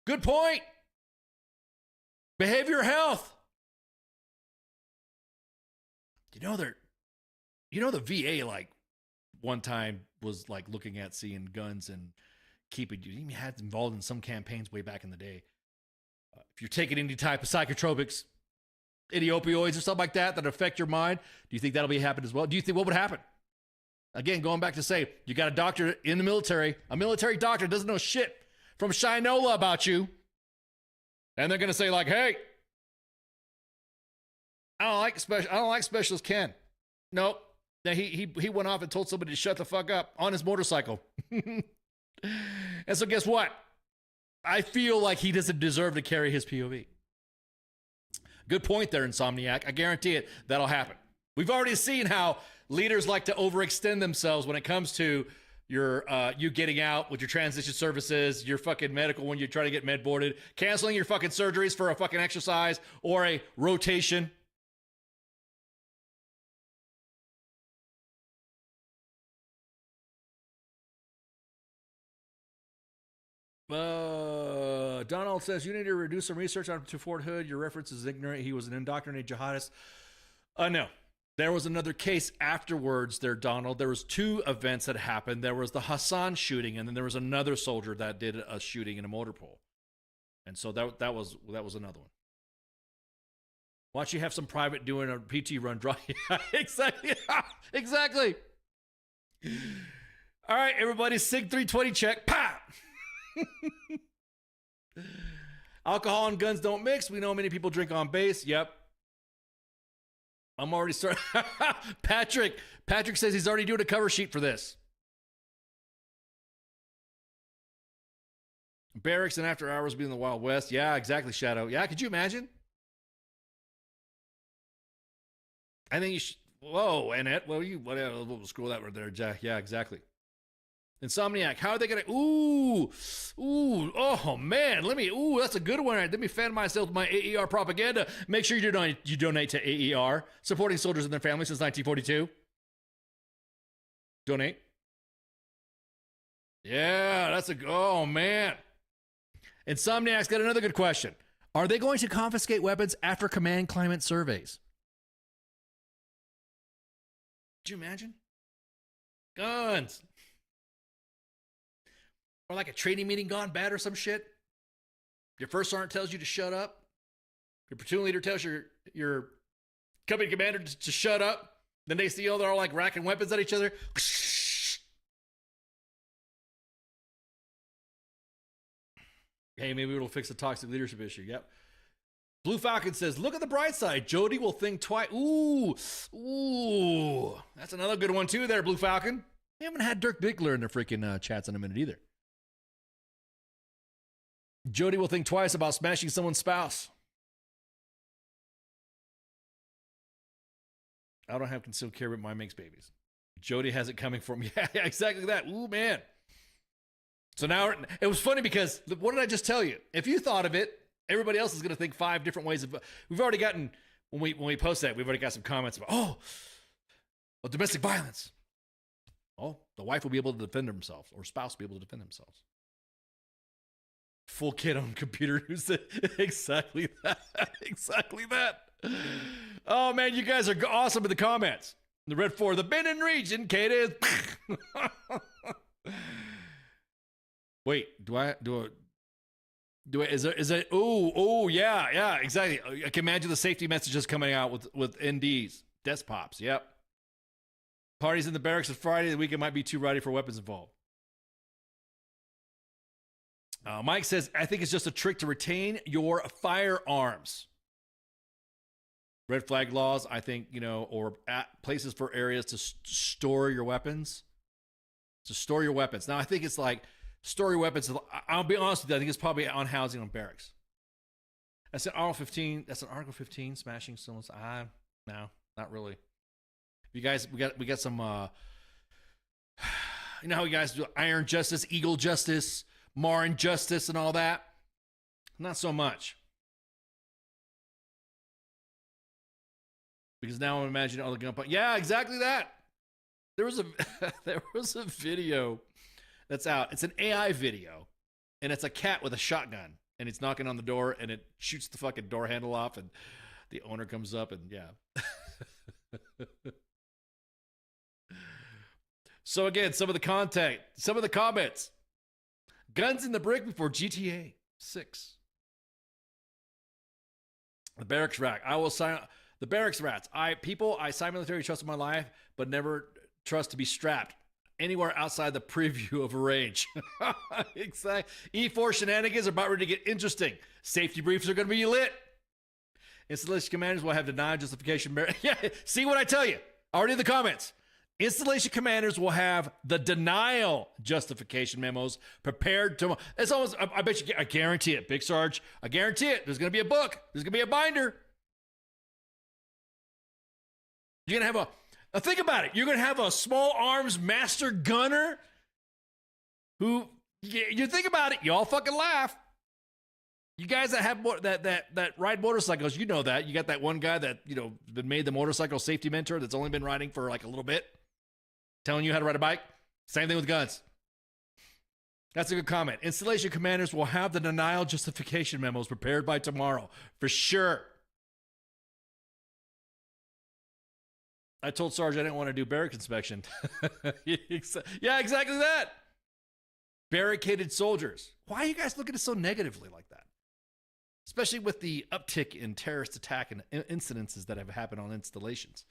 Speaker 6: Good point. Behavioral health. The VA like one time was like looking at seeing guns and keeping you. Even had involved in some campaigns way back in the day. If you're taking any type of psychotropics, any opioids or something like that affect your mind, do you think that'll be happen as well? Do you think what would happen? Again, going back to say, you got a doctor in the military, a military doctor doesn't know shit from Shinola about you. And they're going to say like, hey, I don't like Specialist Ken. Nope. Now he went off and told somebody to shut the fuck up on his motorcycle. And so guess what? I feel like he doesn't deserve to carry his POV. Good point there, Insomniac. I guarantee it, that'll happen. We've already seen how leaders like to overextend themselves when it comes to your you getting out with your transition services, your fucking medical when you're trying to get med boarded, canceling your fucking surgeries for a fucking exercise or a rotation. Donald says, you need to reduce some research on to Fort Hood. Your reference is ignorant. He was an indoctrinated jihadist. No. There was another case afterwards there, Donald. There was two events that happened. There was the Hassan shooting, and then there was another soldier that did a shooting in a motor pool. And so that was another one. Why don't you have some private doing a PT run drive? Exactly. Exactly. All right, everybody, SIG 320 check. Pow! Alcohol and guns don't mix. We know many people drink on base. Yep. I'm already starting. Patrick says he's already doing a cover sheet for this. Barracks and after hours being in the Wild West. Yeah, exactly, Shadow. Yeah, could you imagine? I think you should. Whoa, Annette. Well, we'll scroll that right there, Jack. Yeah, exactly. Insomniac, how are they gonna? Oh man, that's a good one. Let me fan myself with my AER propaganda. Make sure you donate to AER, supporting soldiers and their families since 1942. Donate. Yeah, oh man. Insomniac's got another good question. Are they going to confiscate weapons after command climate surveys? Could you imagine? Guns. Or like a training meeting gone bad or some shit. Your first sergeant tells you to shut up. Your platoon leader tells your company commander to shut up. Then they see they're all like racking weapons at each other. Hey, maybe it'll fix the toxic leadership issue. Yep. Blue Falcon says, look at the bright side. Jody will think twice. Ooh. That's another good one too there, Blue Falcon. We haven't had Dirk Diggler in their freaking chats in a minute either. Jody will think twice about smashing someone's spouse. I don't have concealed carry, but mine makes babies. Jody has it coming for me. Yeah, exactly that. Ooh, man. So now it was funny because what did I just tell you? If you thought of it, everybody else is going to think 5 different ways of. We've already gotten when we post that, we've already got some comments about domestic violence. Oh, the wife will be able to defend themselves, or spouse will be able to defend themselves. Full kit on computer who said exactly that. Exactly that. Oh man, you guys are awesome in the comments. The Red 4, the Benin region, Kate is. Wait, is it? Oh, yeah, exactly. I can imagine the safety messages coming out with NDs, desk pops. Yep. Parties in the barracks on Friday. The weekend might be too rowdy for weapons involved. Mike says, I think it's just a trick to retain your firearms. Red flag laws, I think, or at places for areas to store your weapons. To store your weapons. Now, I think it's like store your weapons. I'll be honest with you. I think it's probably on housing on barracks. That's an Article 15. That's an Article 15 smashing someone's. No, not really. You guys, we got some. You know how you guys do Iron Justice, Eagle Justice, Marin Justice, and all that. Not so much. Because now I'm imagining all the gunpoint. Yeah, exactly that. There was a there was a video that's out. It's an AI video, and it's a cat with a shotgun, and it's knocking on the door, and it shoots the fucking door handle off, and the owner comes up, and yeah. So again, some of the comments. Guns in the brick before GTA 6. The barracks rack. The barracks rats. I sign military trust in my life, but never trust to be strapped anywhere outside the preview of a rage. Exactly. E4 shenanigans are about ready to get interesting. Safety briefs are going to be lit. Installation commanders will have denial justification. Yeah, see what I tell you? Already in the comments. Installation commanders will have the denial justification memos prepared tomorrow. It's almost, I bet you, I guarantee it, Big Sarge. I guarantee it. There's going to be a book. There's going to be a binder. You're going to have think about it. You're going to have a small arms master gunner who, you think about it, you all fucking laugh. You guys that have that ride motorcycles, you know that. You got that one guy that, been made the motorcycle safety mentor that's only been riding for like a little bit, telling you how to ride a bike. Same thing with guns. That's a good comment. Installation commanders will have the denial justification memos prepared by tomorrow, for sure. I told Sarge I didn't want to do barrack inspection. Yeah, exactly that. Barricaded soldiers. Why are you guys looking at it so negatively like that? Especially with the uptick in terrorist attack and incidences that have happened on installations.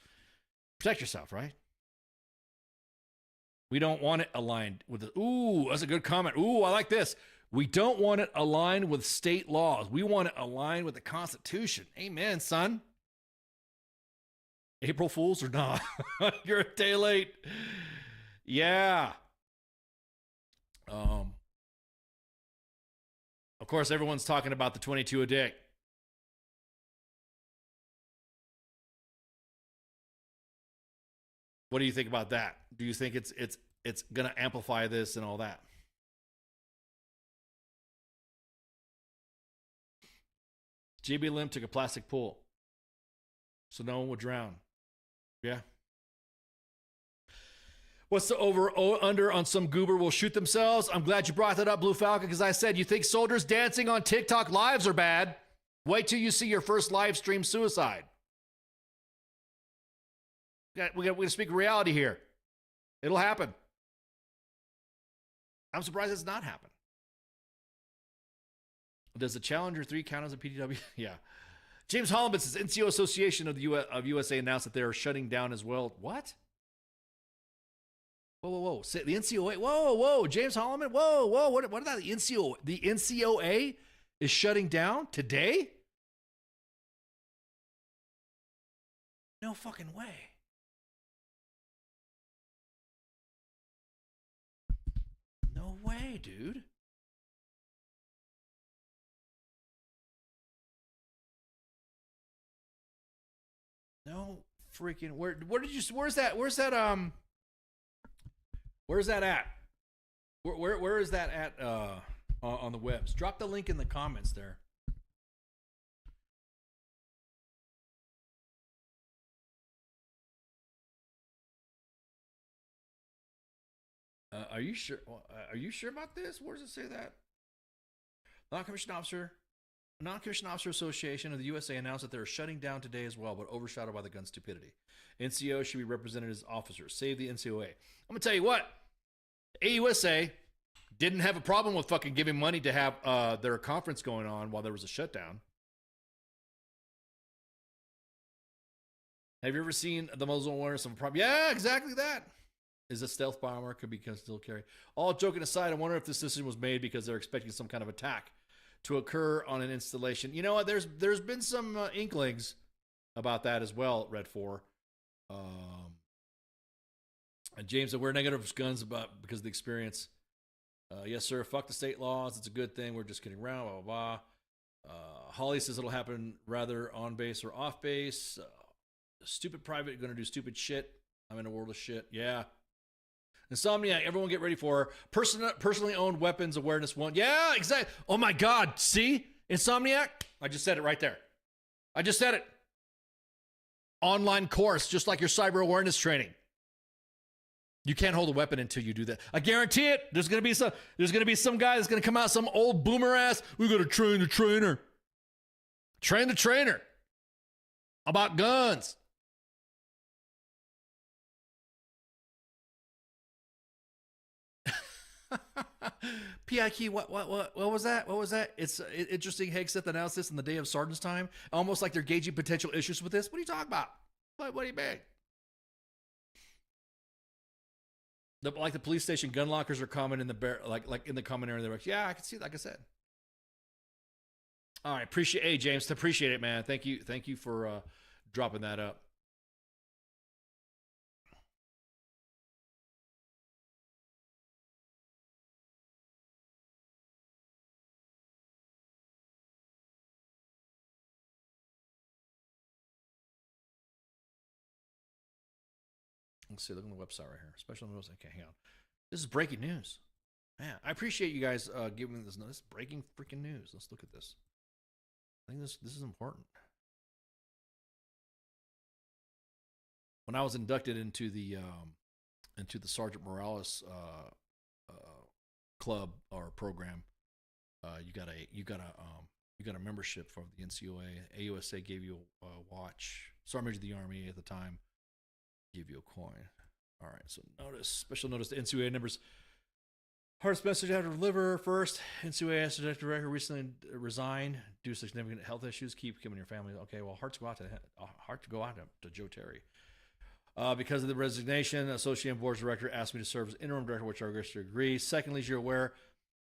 Speaker 6: Protect yourself, right? We don't want it aligned with the... Ooh, that's a good comment. Ooh, I like this. We don't want it aligned with state laws. We want it aligned with the Constitution. Amen, son. April Fools or not? You're a day late. Yeah. Of course, everyone's talking about the 22 a day. What do you think about that? Do you think it's going to amplify this and all that? JB Lim took a plastic pool so no one would drown. Yeah. What's the over-under on some goober will shoot themselves? I'm glad you brought that up, Blue Falcon, because I said, you think soldiers dancing on TikTok lives are bad? Wait till you see your first live stream suicide. We're going to speak reality here. It'll happen. I'm surprised it's not happened. Does the Challenger 3 count as a PDW? Yeah. James Holland says NCO Association of USA announced that they are shutting down as well. What? Whoa. The NCOA. Whoa. James Holloman. Whoa. What about the NCOA? The NCOA is shutting down today? No fucking way. No way, dude. No freaking where's that at? Where is that at on the webs? Drop the link in the comments there. Are you sure? Are you sure about this? Where does it say that? Non-commissioned officer association of the USA announced that they're shutting down today as well, but overshadowed by the gun stupidity. NCO should be represented as officers. Save the NCOA. I'm gonna tell you what. AUSA didn't have a problem with fucking giving money to have their conference going on while there was a shutdown. Have you ever seen the muzzle awareness of a problem? Yeah, exactly that. Is a stealth bomber could be still carry. All joking aside, I wonder if this decision was made because they're expecting some kind of attack to occur on an installation. You know what? There's been some inklings about that as well at Red 4. And James said, we're negative guns because of the experience. Yes, sir. Fuck the state laws. It's a good thing. We're just kidding around. Blah, blah, blah. Holly says it'll happen rather on base or off base. Stupid private going to do stupid shit. I'm in a world of shit. Yeah. Insomniac, everyone get ready for personally owned weapons awareness 1. Yeah, exactly. Oh my God. See? Insomniac? I just said it right there. I just said it. online course, just like your cyber awareness training. You can't hold a weapon until you do that. I guarantee it. There's gonna be some guy that's gonna come out, some old boomer ass. We gotta train the trainer. Train the trainer about guns. PIQ, what was that? What was that? It's interesting. Hegseth announced this in the day of Sergeant's time, almost like they're gauging potential issues with this. What are you talking about? What do you mean? Like the police station gun lockers are common in the like in the common area. Yeah, I can see that. Like I said. All right, hey James, appreciate it, man. Thank you for dropping that up. Let's see, look on the website right here. Special notice. Okay, hang on. This is breaking news. Man, I appreciate you guys giving me this. This is breaking freaking news. Let's look at this. I think this is important. When I was inducted into the Sergeant Morales club or program, you got a membership from the NCOA. AUSA gave you a watch. Sergeant Major of the Army at the time gave you a coin. All right, so special notice to NCOA members. Hardest message I have to deliver first. NCOA Assistant Director recently resigned due to significant health issues. Keep him and your family. Okay, well, hearts go out to Joe Terry. Because of the resignation, Associate Board Director asked me to serve as interim director, which I agree. Secondly, as you're aware,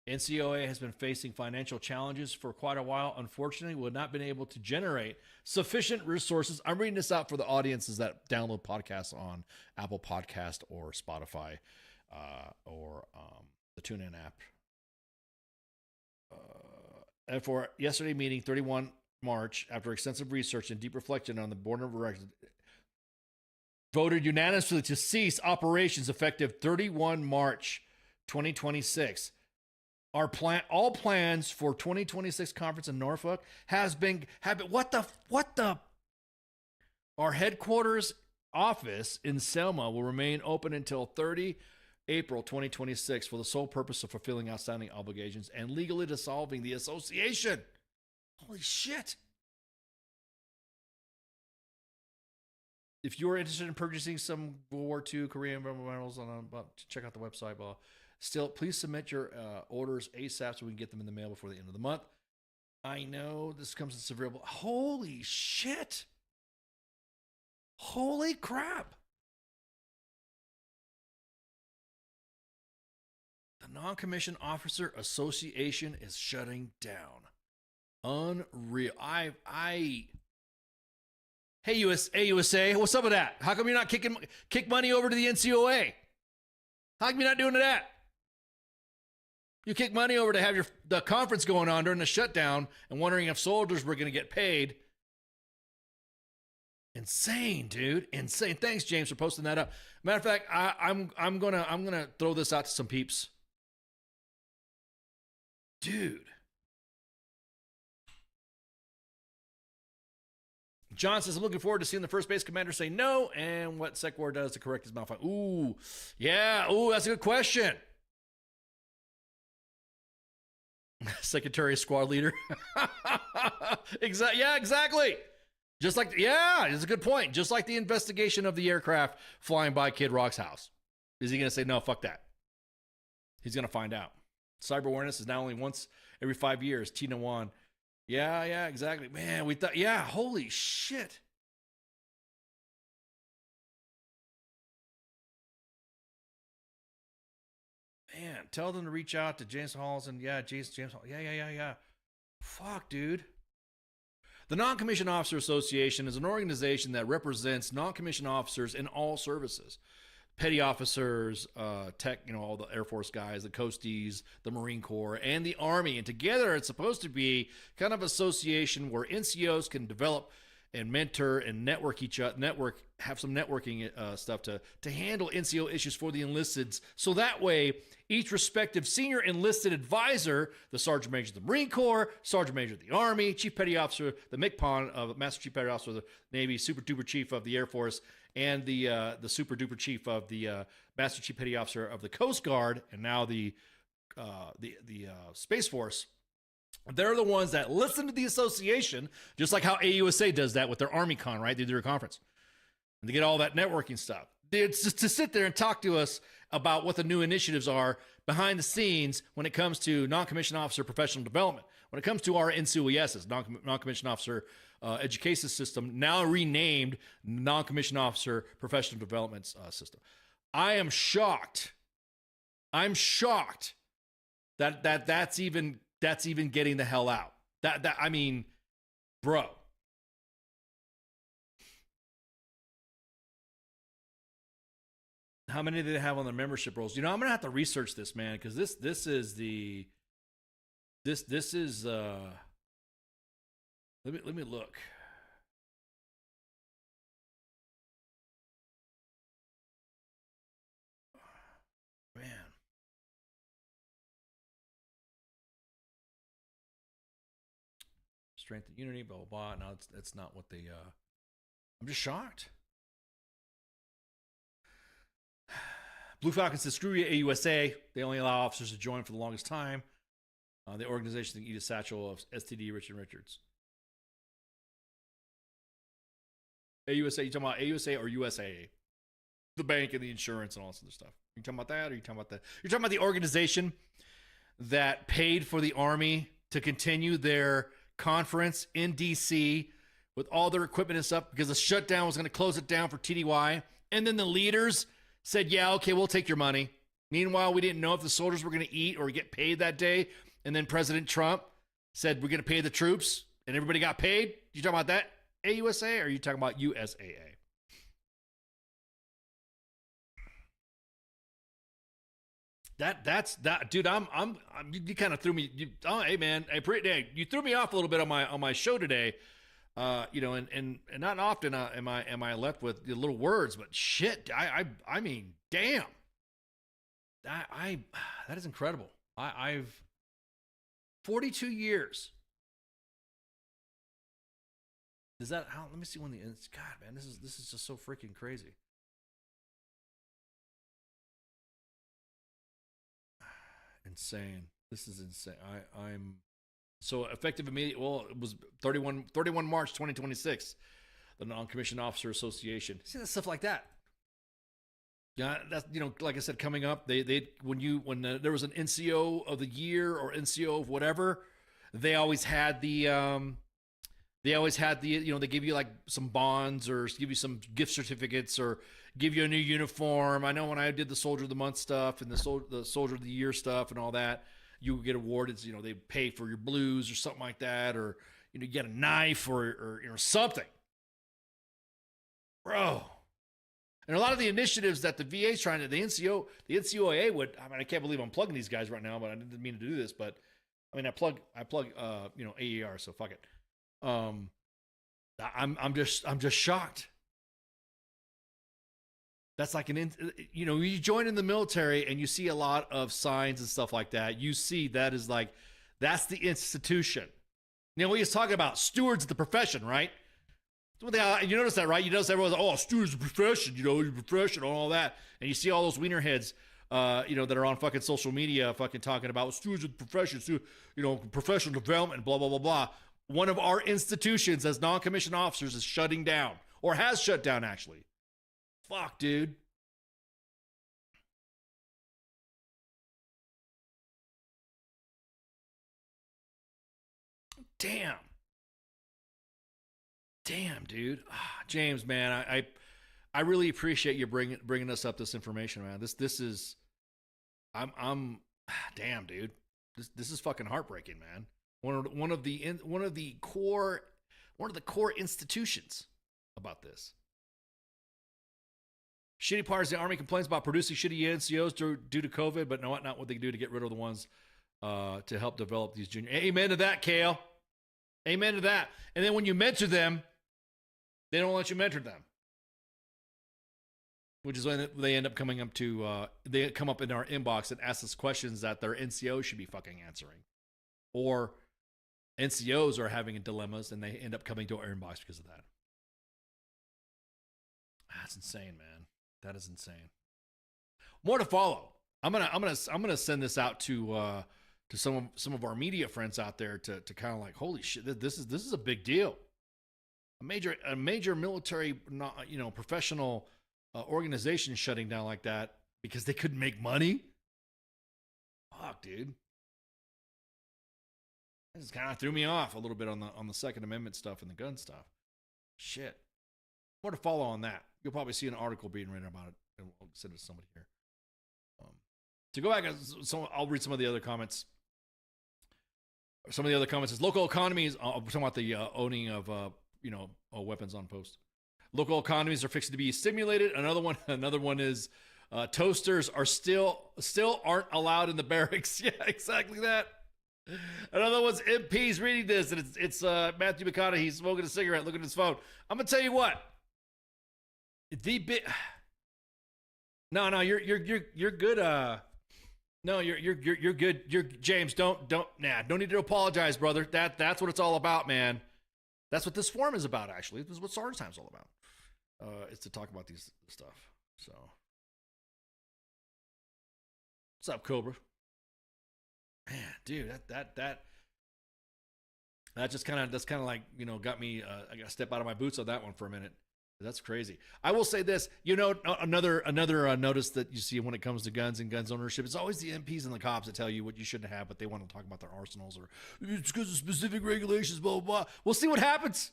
Speaker 6: NCOA has been facing financial challenges for quite a while. Unfortunately, we've not been able to generate sufficient resources. I'm reading this out for the audiences that download podcasts on Apple Podcast or Spotify or the TuneIn app. And for yesterday meeting, 31 March, after extensive research and deep reflection on the board of directors, voted unanimously to cease operations effective 31 March 2026. All plans for 2026 conference in Norfolk have been what the our headquarters office in Selma will remain open until 30 April 2026 for the sole purpose of fulfilling outstanding obligations and legally dissolving the association. Holy shit. If you're interested in purchasing some World War II Korean medals, check out the website. Still, please submit your orders ASAP so we can get them in the mail before the end of the month. I know this comes in severe. Holy shit. Holy crap. The Non-Commissioned Officer Association is shutting down. Unreal. Hey, USA, what's up with that? How come you're not kick money over to the NCOA? How come you're not doing that? You kick money over to have the conference going on during the shutdown and wondering if soldiers were going to get paid. Insane, dude. Insane. Thanks, James, for posting that up. Matter of fact, I'm gonna throw this out to some peeps. Dude. John says, I'm looking forward to seeing the first base commander say no and what SecWar does to correct his malfunction. Ooh, yeah. Ooh, that's a good question. Secretary of Squad Leader. Yeah, exactly. Just like, yeah, it's a good point. Just like the investigation of the aircraft flying by Kid Rock's house. Is he going to say, no, fuck that? He's going to find out. Cyber awareness is now only once every 5 years. Tina Wan. Yeah, exactly. Man, we thought, yeah, holy shit. Man, tell them to reach out to James Halls and James Hall. Yeah. Fuck, dude. The Non-Commissioned Officer Association is an organization that represents non-commissioned officers in all services. Petty officers, tech, all the Air Force guys, the Coasties, the Marine Corps, and the Army. And together it's supposed to be kind of association where NCOs can develop and mentor and network each other, have some networking stuff to handle NCO issues for the enlisteds. So that way, each respective senior enlisted advisor, the Sergeant Major of the Marine Corps, Sergeant Major of the Army, Chief Petty Officer, the MCPON, Master Chief Petty Officer of the Navy, Super Duper Chief of the Air Force, and the Super Duper Chief of the Master Chief Petty Officer of the Coast Guard, and now the Space Force. They're the ones that listen to the association, just like how AUSA does that with their Army Con, right? They do a conference. And they get all that networking stuff. It's just to sit there and talk to us about what the new initiatives are behind the scenes when it comes to non-commissioned officer professional development. When it comes to our NCOESs, non-commissioned officer education system, now renamed non-commissioned officer professional development system. I am shocked. I'm shocked that's even getting the hell out. I mean, bro. How many do they have on their membership rolls? You know, I'm gonna have to research this, man, because this is let me look. Man. Strength and unity, blah, blah, blah. No, that's not what they, I'm just shocked. Blue Falcon says, screw you, AUSA. They only allow officers to join for the longest time. The organization, the Edith Satchel of STD, Richard Richards. AUSA, you talking about AUSA or USAA? The bank and the insurance and all this other stuff. You talking about that, or you talking about that? You're talking about the organization that paid for the Army to continue their conference in D.C. with all their equipment and stuff because the shutdown was going to close it down for TDY. And then the leaders said, yeah, okay, we'll take your money. Meanwhile, we didn't know if the soldiers were going to eat or get paid that day. And then President Trump said, we're going to pay the troops, and everybody got paid. You talking about that, AUSA, or are you talking about USAA? That's dude. You kind of threw me. Hey man, you threw me off a little bit on my show today. You know, and not often am I left with the little words, but shit, I mean, damn, that is incredible. I've 42 years. Is that how? Let me see when the God, man, this is just so freaking crazy. Insane. This is insane. I'm so effective immediately. Well, it was 31 March 2026. The Non-Commissioned Officer Association. See that stuff like that. Yeah, that's, you know, like I said, coming up. When there was an NCO of the year or NCO of whatever, they always had the you know, they give you like some bonds or give you some gift certificates or give you a new uniform. I know when I did the Soldier of the Month stuff and the Soldier of the Year stuff and all that, you would get awarded, you know, they pay for your blues or something like that, or, you know, you get a knife or you know, something. Bro. And a lot of the initiatives that the VA is trying to, the NCOA would, I mean, I can't believe I'm plugging these guys right now, but I didn't mean to do this, but I mean, I plug, you know, AER, so fuck it. I'm just shocked. That's like you know, you join in the military and you see a lot of signs and stuff like that. You see that is like, that's the institution. You know, we was talking about stewards of the profession, right? You notice that, right? You notice everyone's, oh, stewards of the profession, you know, your profession, all that. And you see all those wiener heads, you know, that are on fucking social media fucking talking about stewards of the profession, you know, professional development, blah, blah, blah, blah. One of our institutions as non-commissioned officers is shutting down, or has shut down, actually. Fuck, dude. Damn, dude. James, man, I really appreciate you bringing us up this information, man. This is, I'm, damn, dude. This is fucking heartbreaking, man. One of the core institutions about this. Shitty part is the Army complains about producing shitty NCOs due to COVID, but not what they can do to get rid of the ones to help develop these junior. Amen to that, Kale. Amen to that. And then when you mentor them, They don't let you mentor them. Which is when they end up coming up to, they come up in our inbox and ask us questions that their NCOs should be fucking answering. Or NCOs are having dilemmas and they end up coming to our inbox because of that. That's insane, man. That is insane. More to follow. I'm gonna send this out to some of our media friends out there to kind of like, holy shit, this is a big deal. A major military, professional organization shutting down like that because they couldn't make money. Fuck, dude. This kind of threw me off a little bit on the Second Amendment stuff and the gun stuff. Shit. More to follow on that. You'll probably see an article being written about it, and I'll send it to somebody here. To go back, I'll read some of the other comments. Some of the other comments is local economies. I'm talking about the owning of weapons on post. Local economies are fixing to be stimulated. Another one is toasters are still aren't allowed in the barracks. Yeah, exactly that. Another one's MP's reading this, and it's Matthew McConaughey. He's smoking a cigarette, looking at his phone. I'm gonna tell you what. No, you're good. No, you're good. You're James. Don't need to apologize, brother. That's what it's all about, man. That's what this forum is about. Actually, this is what Sergeant Time's all about. It's to talk about these stuff. So, what's up, Cobra? Man, dude, that just kind of like got me. I got to step out of my boots on that one for a minute. That's crazy. I will say this, another notice that you see when it comes to guns and guns ownership, it's always the MPs and the cops that tell you what you shouldn't have, but they want to talk about their arsenals or it's because of specific regulations, blah, blah, blah. We'll see what happens.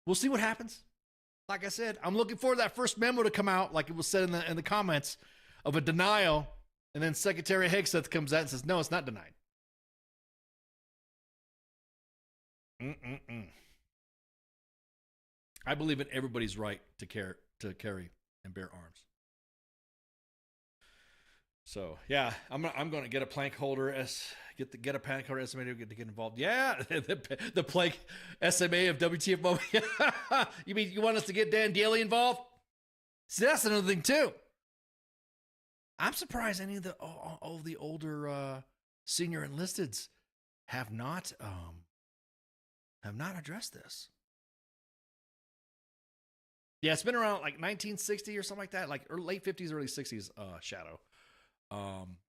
Speaker 6: Like I said, I'm looking for that first memo to come out, like it was said in the comments, of a denial, and then Secretary Hegseth comes out and says, no, it's not denied. I believe in everybody's right to carry and bear arms. So yeah, I'm going to get a plank holder get a plank holder SMA to get involved. Yeah, the plank SMA of WTF moment. You mean you want us to get Dan Daly involved? See, that's another thing too. I'm surprised any of all of the older senior enlisteds have not addressed this. Yeah, it's been around like 1960 or something like that, like late 50s, early 60s. Shadow.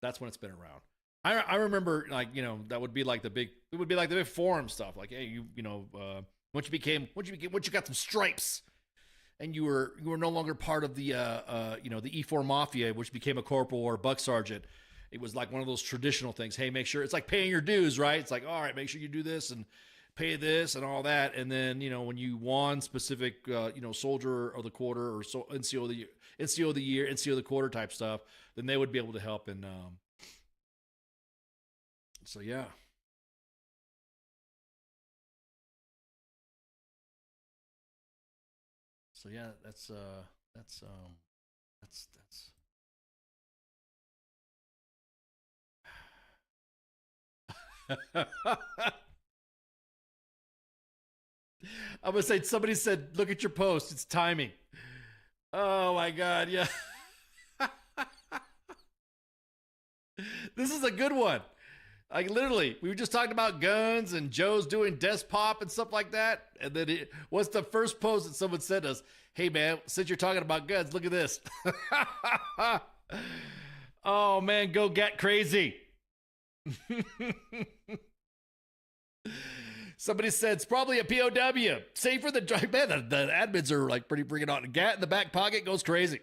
Speaker 6: That's when it's been around. I remember, like, that would be like the big forum stuff. Like, hey, once you got some stripes, and you were no longer part of the the E4 Mafia, which became a corporal or a buck sergeant. It was like one of those traditional things. Hey, make sure it's like paying your dues, right? It's like, all right, make sure you do this and pay this and all that, and then when you won specific soldier of the quarter or NCO of the year, NCO of the quarter type stuff, then they would be able to help. And so yeah. So yeah, that's I would say somebody said, look at your post. It's timing. Oh my God. Yeah. This is a good one. Like literally, we were just talking about guns and Joe's doing desk pop and stuff like that. And then what's the first post that someone sent us? Hey man, since you're talking about guns, look at this. Oh man, go get crazy. Somebody said it's probably a POW. Safer than driving. Man, the admins are like pretty bringing on. Gat in the back pocket goes crazy.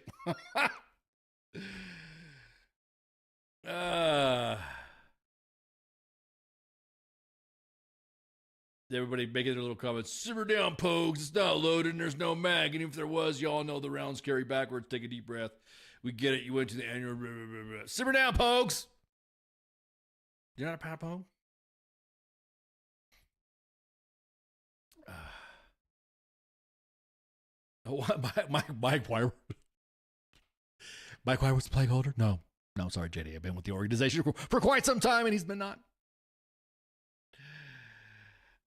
Speaker 6: Everybody making their little comments. Simmer down, Pogues. It's not loaded and there's no mag. And if there was, y'all know the rounds carry backwards. Take a deep breath. We get it. You went to the annual. Blah, blah, blah, blah. Simmer down, Pogues. You're not a power Pogue? Mike Wire. Mike Wire was the plague holder? No, sorry, JD. I've been with the organization for quite some time, and he's been not.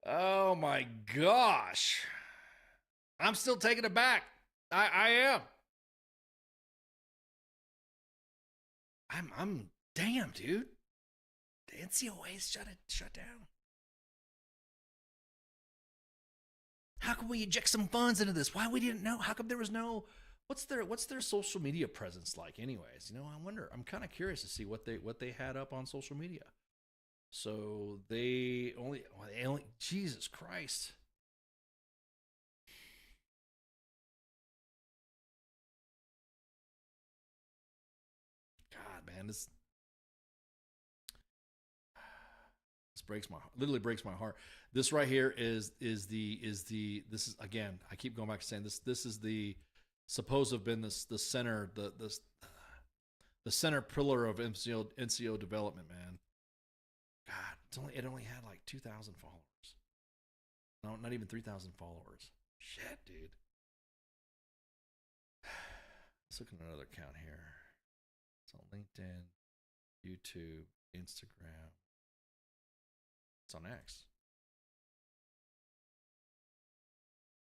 Speaker 6: Oh my gosh. I'm still taken aback. I am. I'm damn, dude. The NCOA's shut down. How come we inject some funds into this? Why we didn't know? How come there was no? What's their social media presence like, anyways? You know, I wonder. I'm kind of curious to see what they had up on social media. So they only Jesus Christ. God, man, this breaks my heart. Literally breaks my heart. This right here is this is, again, I keep going back to saying this is the supposed to have been the center, the center pillar of NCO development, man. God, it only had like 2,000 followers. No, not even 3,000 followers. Shit, dude. Let's look at another account here. It's on LinkedIn, YouTube, Instagram. It's on X.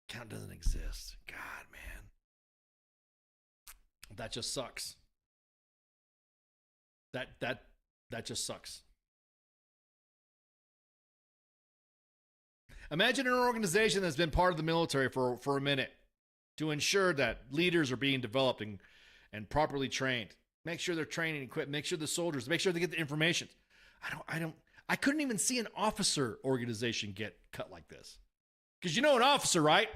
Speaker 6: Account doesn't exist. God, man. That just sucks. That just sucks. Imagine an organization that's been part of the military for a minute to ensure that leaders are being developed and properly trained. Make sure they're trained and equipped. Make sure the soldiers, make sure they get the information. I couldn't even see an officer organization get cut like this. Because you know an officer, right?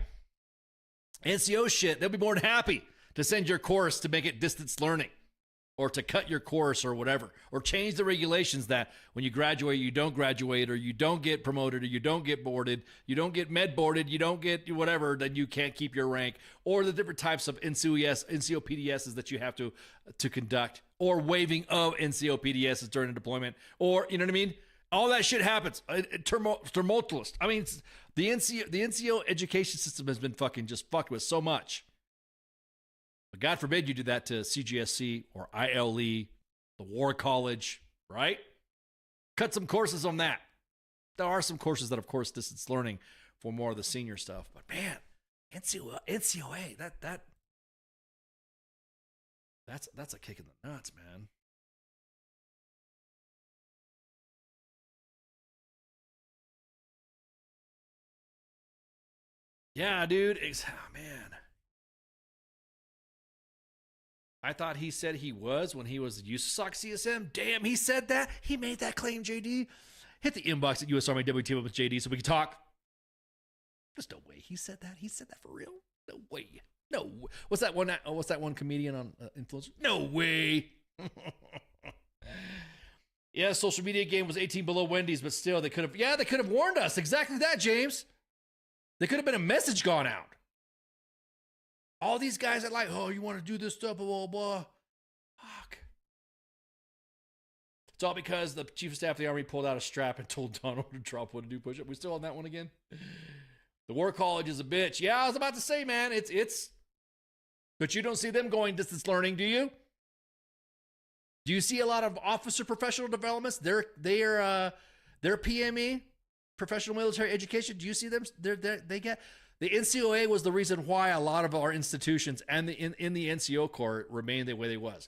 Speaker 6: NCO shit, they'll be more than happy to send your course to make it distance learning or to cut your course or whatever, or change the regulations that when you graduate, you don't graduate, or you don't get promoted, or you don't get boarded, you don't get med boarded, you don't get whatever, then you can't keep your rank, or the different types of NCO PDSs that you have to conduct, or waiving of NCO PDSs during a deployment, or, you know what I mean? All that shit happens. Tumultuous. I mean, the NCO education system has been just fucked with so much. But God forbid you do that to CGSC or ILE, the War College, right? Cut some courses on that. There are some courses that, of course, distance learning for more of the senior stuff. But man, NCOA, that's a kick in the nuts, man. Yeah, dude. Man. I thought he said he was when he was USASOC CSM. Damn, he said that? He made that claim, JD? Hit the inbox at US Army W.T.F with JD so we can talk. There's no way he said that. He said that for real? No way. No. What's that one comedian on Influencer? No way. Yeah, social media game was 18 below Wendy's, but still they could have warned us. Exactly that, James. There could have been a message gone out. All these guys are like, oh, you want to do this stuff, blah, blah, blah. Fuck. It's all because the Chief of Staff of the Army pulled out a strap and told Donald to drop one to do push-up. We still on that one again? The War College is a bitch. Yeah, I was about to say, man, it's... But you don't see them going distance learning, do you? Do you see a lot of officer professional developments? They're PME, professional military education. Do you see them? They get... The NCOA was the reason why a lot of our institutions and in the NCO Corps remained the way they was.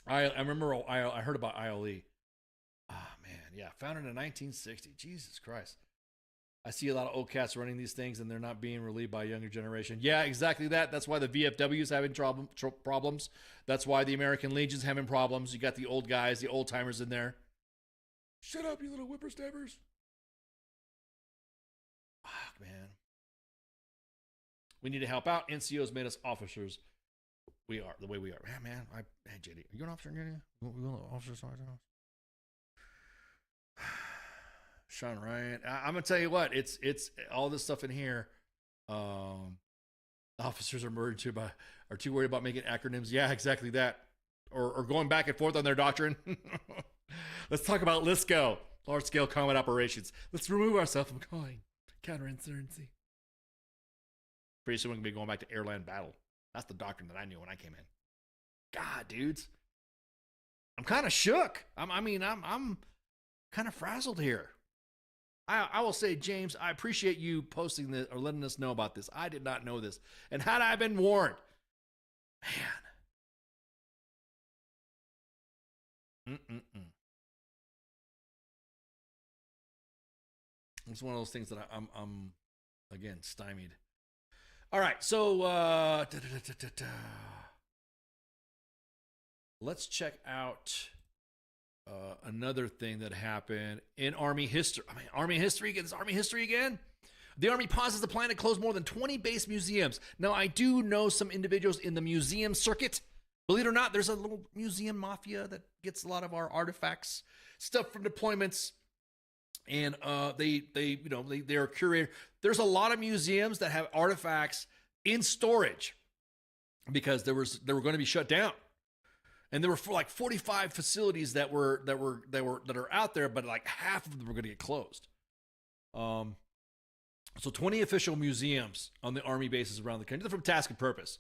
Speaker 6: I remember I heard about ILE. Ah, man, yeah, founded in 1960. Jesus Christ. I see a lot of old cats running these things and they're not being relieved by a younger generation. Yeah, exactly that. That's why the VFW is having problems. That's why the American Legion's having problems. You got the old guys, the old timers in there. Shut up, you little whippersnappers. Fuck, man. We need to help out. NCOs made us officers. We are the way we are. Man, hey, JD, are you an officer in Virginia? You want an officer sergeant? Sean Ryan. I'm going to tell you what. It's all this stuff in here. Officers are too worried about making acronyms. Yeah, exactly that. Or going back and forth on their doctrine. Let's talk about LSCO, large-scale combat operations. Let's remove ourselves from calling counterinsurgency. Pretty soon we're going to be going back to airland battle. That's the doctrine that I knew when I came in. God, dudes. I'm kind of shook. I'm kind of frazzled here. I will say, James, I appreciate you posting this or letting us know about this. I did not know this. And had I been warned, man. It's one of those things that I'm again, stymied. All right, so let's check out another thing that happened in Army history. I mean, Army history again. It's Army history again. The Army pauses the plan to close more than 20 base museums. Now, I do know some individuals in the museum circuit. Believe it or not, there's a little museum mafia that gets a lot of our artifacts, stuff from deployments, and they're curated. There's a lot of museums that have artifacts in storage because they were going to be shut down. And there were like 45 facilities that are out there, but like half of them were going to get closed. So 20 official museums on the Army bases around the country. They're from task and purpose.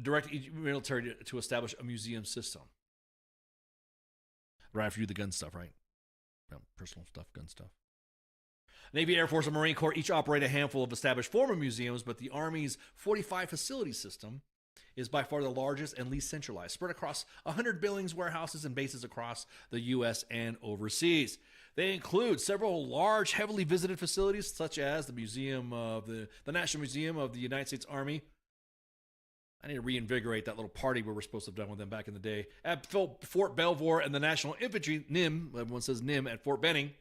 Speaker 6: Direct each military to establish a museum system. Right after you do the gun stuff, right? Personal stuff, gun stuff. Navy, Air Force, and Marine Corps each operate a handful of established former museums, but the Army's 45 facility system is by far the largest and least centralized, spread across 100 buildings, warehouses, and bases across the U.S. and overseas. They include several large, heavily visited facilities, such as the Museum of the National Museum of the United States Army. I need to reinvigorate that little party we were supposed to have done with them back in the day. At Fort Belvoir and the National Infantry, NIM, everyone says NIM, at Fort Benning,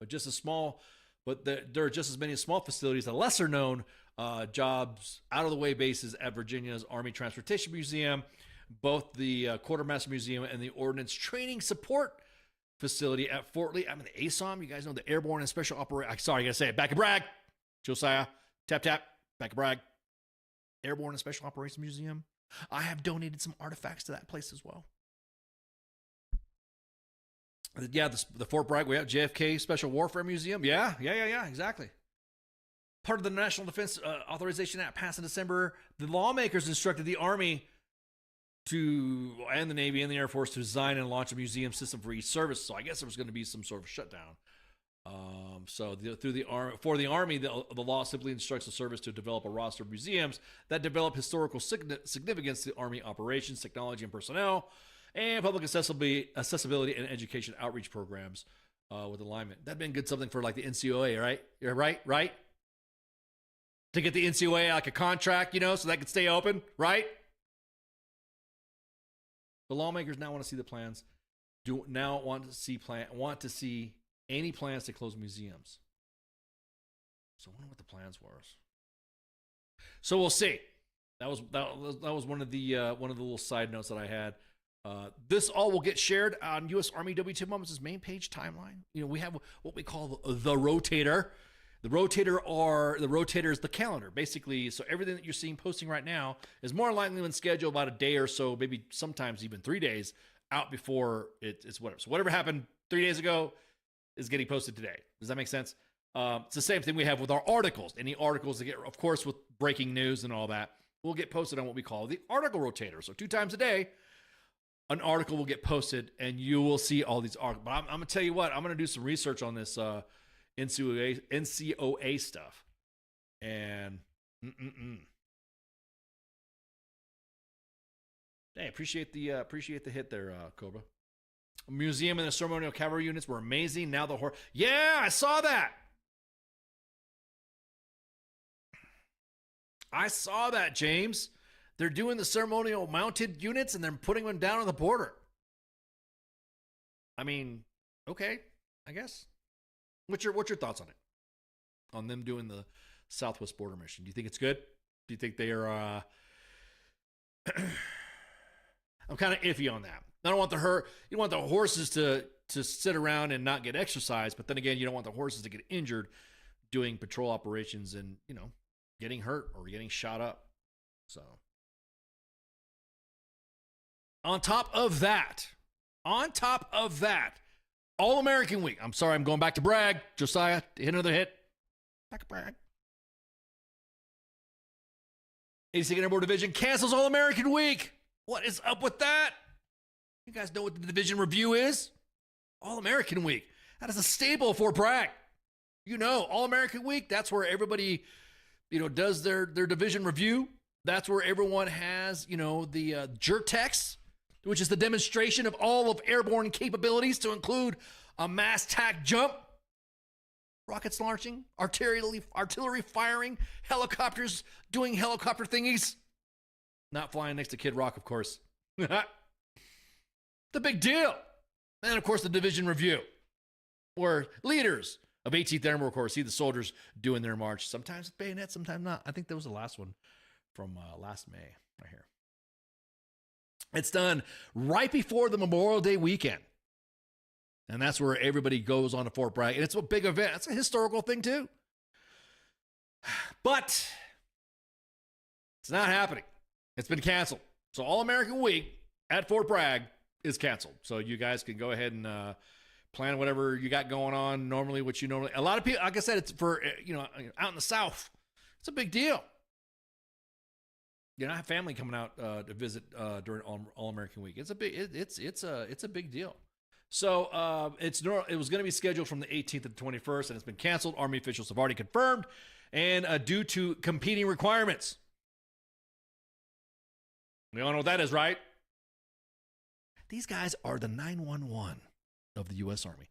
Speaker 6: but just as small, but there are just as many small facilities, the lesser known jobs, out-of-the-way bases at Virginia's Army Transportation Museum, both the Quartermaster Museum and the Ordnance Training Support Facility at Fort Lee. I mean, the ASOM, you guys know the Airborne and Special Operations. Sorry, I got to say it. Back and brag. Josiah, tap, back and brag. Airborne and Special Operations Museum. I have donated some artifacts to that place as well. Yeah, the Fort Bragg, we have JFK Special Warfare Museum. Yeah, exactly. Part of the National Defense Authorization Act passed in December, the lawmakers instructed the Army and the Navy and the Air Force to design and launch a museum system for each service. So I guess there was going to be some sort of shutdown. For the Army, the law simply instructs the service to develop a roster of museums that develop historical significance to Army operations, technology, and personnel, and public accessibility and education outreach programs with alignment. That'd been good something for like the NCOA, right? You're right? To get the NCOA like a contract, so that could stay open, right? The lawmakers now want to see the plans. Want to see any plans to close museums. So I wonder what the plans were. So we'll see. That was one of the little side notes that I had. This all will get shared on U.S. Army W.T.F. Moments' main page timeline. We have what we call the rotator. The rotator is the calendar, basically. So everything that you're seeing posting right now is more likely when scheduled about a day or so, maybe sometimes even 3 days out before it's whatever. So whatever happened 3 days ago is getting posted today. Does that make sense? It's the same thing we have with our articles. Any articles that get, of course, with breaking news and all that, will get posted on what we call the article rotator. So 2 times a day, an article will get posted, and you will see all these articles. But I'm going to tell you what, I'm going to do some research on this NCOA stuff. And hey, appreciate the hit there, Cobra. A museum and the ceremonial cavalry units were amazing. Now yeah, I saw that. James. They're doing the ceremonial mounted units and they're putting them down on the border. I mean, okay, I guess. What's your thoughts on it? On them doing the Southwest border mission? Do you think it's good? Do you think they are? I'm kind of iffy on that. I don't want you don't want the horses to sit around and not get exercise, but then again, you don't want the horses to get injured doing patrol operations and getting hurt or getting shot up. So, on top of that, All-American Week. I'm sorry, I'm going back to brag. Josiah, hit another hit. Back to brag. 82nd Airborne Division cancels All-American Week. What is up with that? You guys know what the division review is? All-American Week. That is a staple for Bragg. All-American Week, that's where everybody, does their division review. That's where everyone has, the Jertex, which is the demonstration of all of airborne capabilities to include a mass tack jump, rockets launching, artillery firing, helicopters doing helicopter thingies. Not flying next to Kid Rock, of course. The big deal. And, of course, the division review, where leaders of 18th Airborne Corps see the soldiers doing their march, sometimes with bayonets, sometimes not. I think that was the last one from last May, right here. It's done right before the Memorial Day weekend. And that's where everybody goes on to Fort Bragg. And it's a big event. It's a historical thing, too. But it's not happening. It's been canceled. So All-American Week at Fort Bragg is canceled. So you guys can go ahead and plan whatever you got going on. Normally, a lot of people, like I said, it's for, out in the South. It's a big deal. I have family coming out to visit during All-American Week. It's a big deal. So it was going to be scheduled from the 18th to the 21st, and it's been canceled. Army officials have already confirmed, and due to competing requirements. We all know what that is, right? These guys are the 911 of the U.S. Army.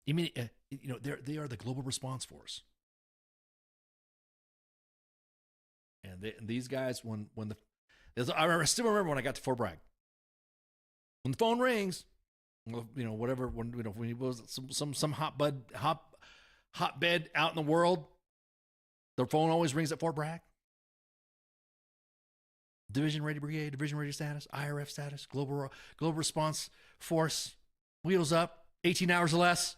Speaker 6: You mean, they are the global response force. And these guys, I still remember when I got to Fort Bragg. When the phone rings, whatever, when he was some hotbed out in the world, their phone always rings at Fort Bragg. Division ready brigade, division ready status, IRF status, global response force, wheels up, 18 hours or less.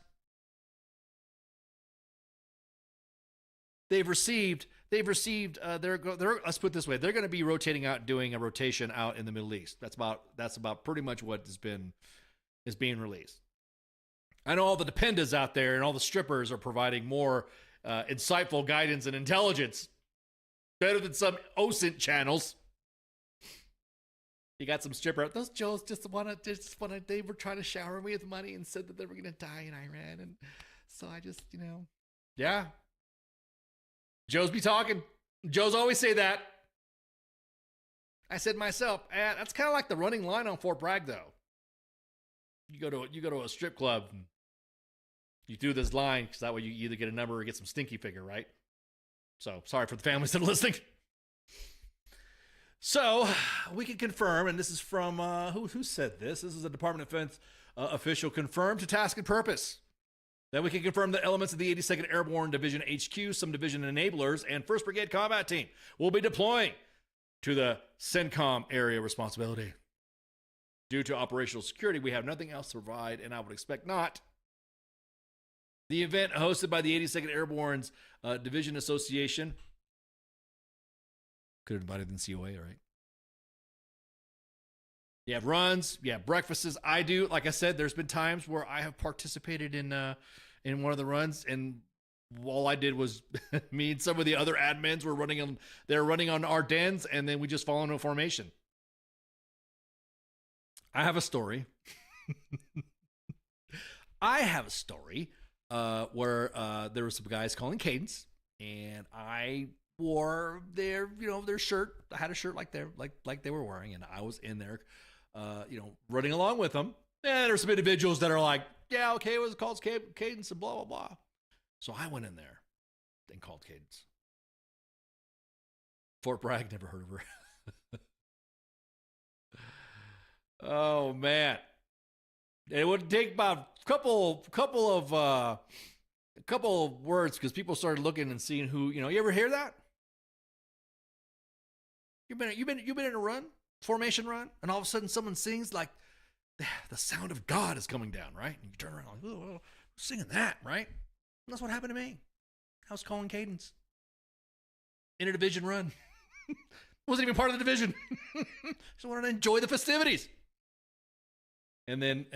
Speaker 6: They've received. Let's put it this way: they're going to be rotating out, doing a rotation out in the Middle East. That's about pretty much what is being released. I know all the dependas out there and all the strippers are providing more insightful guidance and intelligence, better than some OSINT channels. You got some stripper. Those Joes just wanna. They were trying to shower me with money and said that they were going to die in Iran, and so I just, yeah. Joes be talking. Joes always say that. I said myself, that's kind of like the running line on Fort Bragg, though. You go to a strip club, and you do this line because that way you either get a number or get some stinky figure, right? So sorry for the families that are listening. So we can confirm, and this is from who said this? This is a Department of Defense official confirmed to task and purpose. Then we can confirm that elements of the 82nd Airborne Division HQ, some division enablers, and 1st Brigade Combat Team will be deploying to the CENTCOM area responsibility. Due to operational security, we have nothing else to provide, and I would expect not. The event hosted by the 82nd Airborne's Division Association. Could have invited the COA, right? You have runs, you have breakfasts. I do, like I said, there's been times where I have participated in one of the runs, and all I did was me and some of the other admins were running on Ardennes, and then we just fall into a formation. I have a story. Where there were some guys calling cadence, and I wore their shirt. I had a shirt like they were wearing, and I was in there, running along with them. And there were some individuals that are like, yeah, okay, it was called cadence and blah, blah, blah. So I went in there and called cadence. Fort Bragg, never heard of her. Oh, man. It would take about a couple of words because people started looking and seeing who, you ever hear that? You've been in a run, formation run, and all of a sudden someone sings like the sound of God is coming down, right? And you turn around like, oh, who's singing that, right? And that's what happened to me. I was calling cadence in a division run. Wasn't even part of the division. Just wanted to enjoy the festivities. And then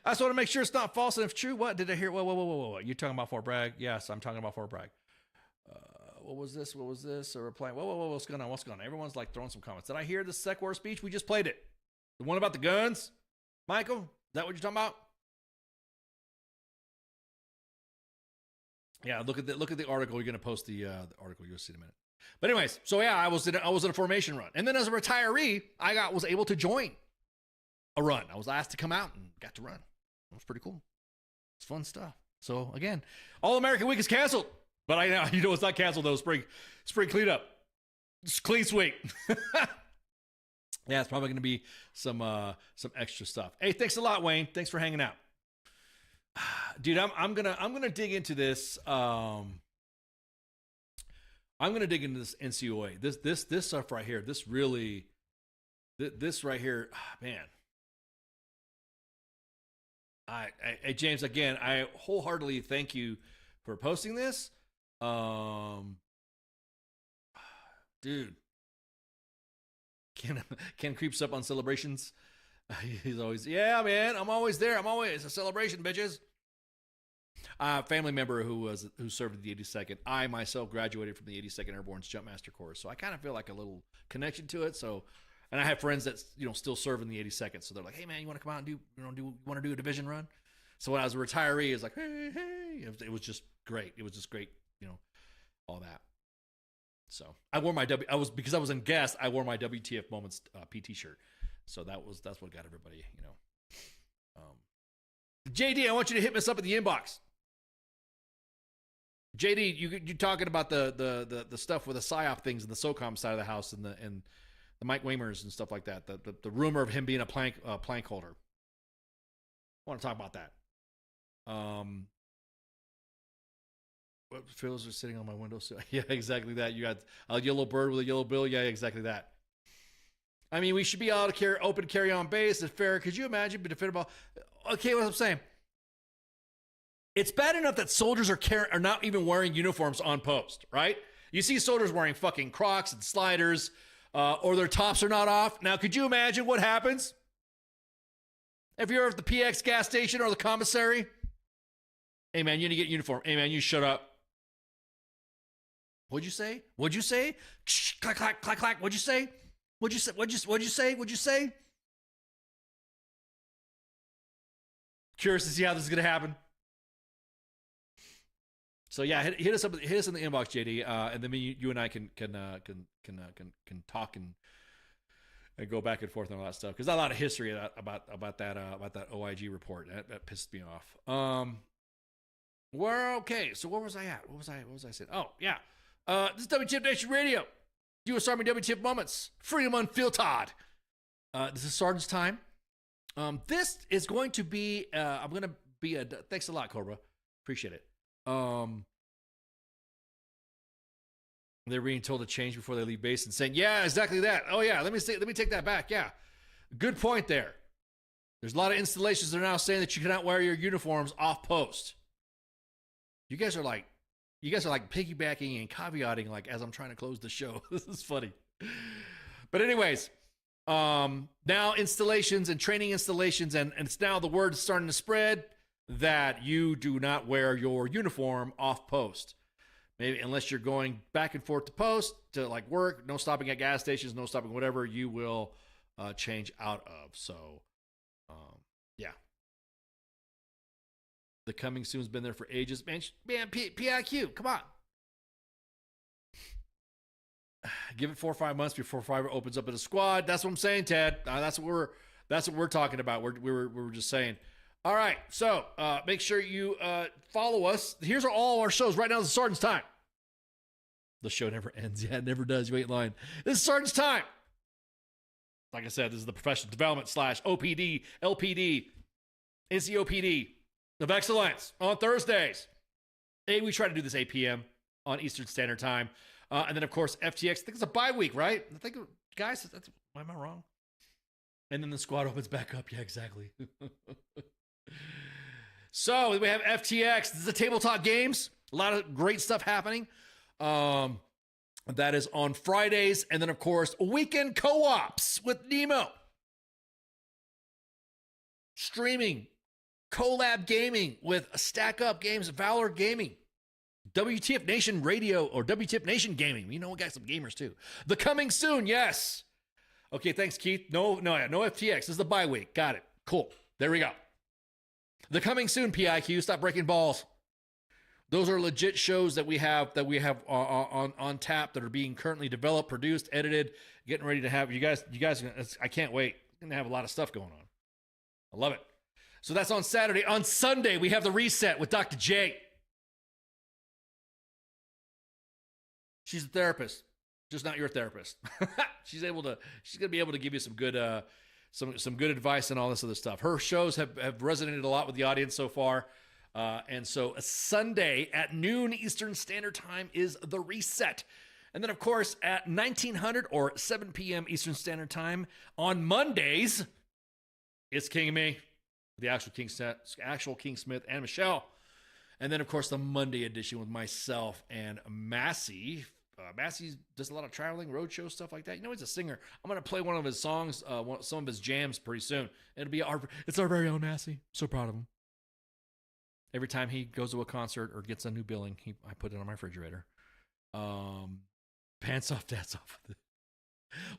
Speaker 6: I just want to make sure it's not false. And if true, what did I hear? Whoa. You're talking about Fort Bragg? Yes, I'm talking about Fort Bragg. What was this? Or we're playing. Whoa, what's going on? Everyone's like throwing some comments. Did I hear the SecWar speech? We just played it. The one about the guns? Michael, that what you're talking about? Yeah, look at the article. You're gonna post the article. You'll see in a minute. But anyways, so yeah, I was in a formation run, and then as a retiree, was able to join a run. I was asked to come out and got to run. It was pretty cool. It's fun stuff. So again, All American Week is canceled, but I know it's not canceled though. Spring cleanup, it's clean sweep. Yeah, it's probably gonna be some extra stuff. Hey, thanks a lot, Wayne. Thanks for hanging out. Dude, I'm gonna dig into this. I'm gonna dig into this NCOA. This stuff right here. This right here, man. I James, again, I wholeheartedly thank you for posting this. Dude, Ken creeps up on celebrations. He's always, yeah, man, I'm always there. It's a celebration, bitches. Family member who served in the 82nd. I myself graduated from the 82nd Airborne's Jumpmaster course, so I kind of feel like a little connection to it. So, and I have friends that still serve in the 82nd, so they're like, hey man, you want to come out and do you want to do a division run? So when I was a retiree, it's like, hey, it was just great. It was just great, all that. So I wore because I was in guest, I wore my W.T.F. Moments PT shirt. So that's what got everybody, JD, I want you to hit us up in the inbox. JD, you talking about the stuff with the PSYOP things and the SOCOM side of the house and the Mike Wamers and stuff like that. The rumor of him being a plank holder. I want to talk about that. What fills are sitting on my windowsill? Yeah, exactly that. You got a yellow bird with a yellow bill. Yeah, exactly that. I mean, we should be able to open carry on base. It's fair. Could you imagine be defendable? Okay, what I'm saying. It's bad enough that soldiers are not even wearing uniforms on post, right? You see soldiers wearing fucking Crocs and sliders, or their tops are not off. Now, could you imagine what happens if you're at the PX gas station or the commissary? Hey man, you need to get uniform. Hey man, you shut up. What'd you say? Clack, clack, clack, clack. What'd you say? What'd you say? Curious to see how this is gonna happen. So yeah, hit us up. Hit us in the inbox, JD, and then you and I can talk and go back and forth on all that stuff because a lot of history about that OIG report that pissed me off. We're okay. So where was I at? What was I saying? Oh yeah, this is W.T.F. Nation Radio. U.S. Army W.T.F. Moments. Freedom Unfiltered. This is Sergeant's time. This is going to be. I'm going to be a. Thanks a lot, Cobra. Appreciate it. They're being told to change before they leave base and saying, yeah, exactly that. Oh yeah, let me take that back. Yeah, good point there. There's a lot of installations that are now saying that you cannot wear your uniforms off post. You guys are like piggybacking and caveating like as I'm trying to close the show. This is funny. But anyways, now installations and training installations, and it's now the word is starting to spread that you do not wear your uniform off post. Maybe unless you're going back and forth to post to like work, no stopping at gas stations, no stopping whatever, you will change out of. So, yeah. The coming soon's been there for ages. Man, PIQ, come on. Give it 4 or 5 months before Fiverr opens up in a squad. That's what I'm saying, Ted. That's what we're talking about. We were just saying. All right, so make sure you follow us. Here's all our shows. Right now, it's the Sergeant's time. The show never ends. Yeah, it never does. You ain't lying. This is Sergeant's time. Like I said, this is the professional development / OPD, LPD, NCOPD of excellence on Thursdays. We try to do this 8 p.m. on Eastern Standard Time. And then, of course, FTX. I think it's a bye week, right? I think, guys, am I wrong? And then the squad opens back up. Yeah, exactly. So we have FTX. This is the tabletop games. A lot of great stuff happening. That is on Fridays. And then, of course, weekend co-ops with Nemo. Streaming. Collab gaming with Stack Up Games, Valor Gaming. WTF Nation Radio or WTF Nation Gaming. You know, we got some gamers too. The coming soon, yes. Okay, thanks, Keith. No FTX. This is the bye week. Got it. Cool. There we go. The coming soon, PIQ. Stop breaking balls. Those are legit shows that we have on tap that are being currently developed, produced, edited, getting ready to have. You guys, I can't wait. We're going to have a lot of stuff going on. I love it. So that's on Saturday. On Sunday, we have the reset with Dr. J. She's a therapist, just not your therapist. She's going to be able to give you some good some good advice and all this other stuff. Her shows have resonated a lot with the audience so far. And so a Sunday at noon Eastern Standard Time is the reset. And then, of course, at 1900 or 7 p.m. Eastern Standard Time on Mondays, it's King and me, the actual King Smith and Michelle. And then, of course, the Monday edition with myself and Massey. Massey does a lot of traveling, roadshow stuff like that. You know, he's a singer. I'm going to play one of his songs, some of his jams pretty soon. It's our very own Massey. So proud of him. Every time he goes to a concert or gets a new billing, I put it on my refrigerator. Pants off, dad's off.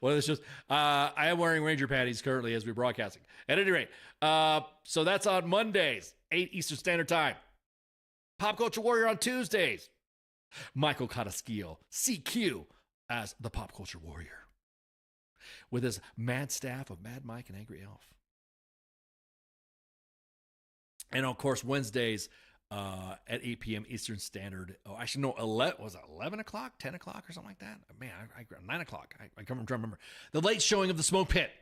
Speaker 6: One of the shows. I am wearing Ranger panties currently as we're broadcasting. At any rate, so that's on Mondays, 8 Eastern Standard Time. Pop Culture Warrior on Tuesdays. Michael Cataskeel, CQ, as the Pop Culture Warrior, with his mad staff of Mad Mike and Angry Elf. And, of course, Wednesdays at 8 p.m. Eastern Standard. Oh, actually, no, 11 o'clock, 10 o'clock, or something like that? Man, 9 o'clock. I can't remember. The late showing of The Smoke Pit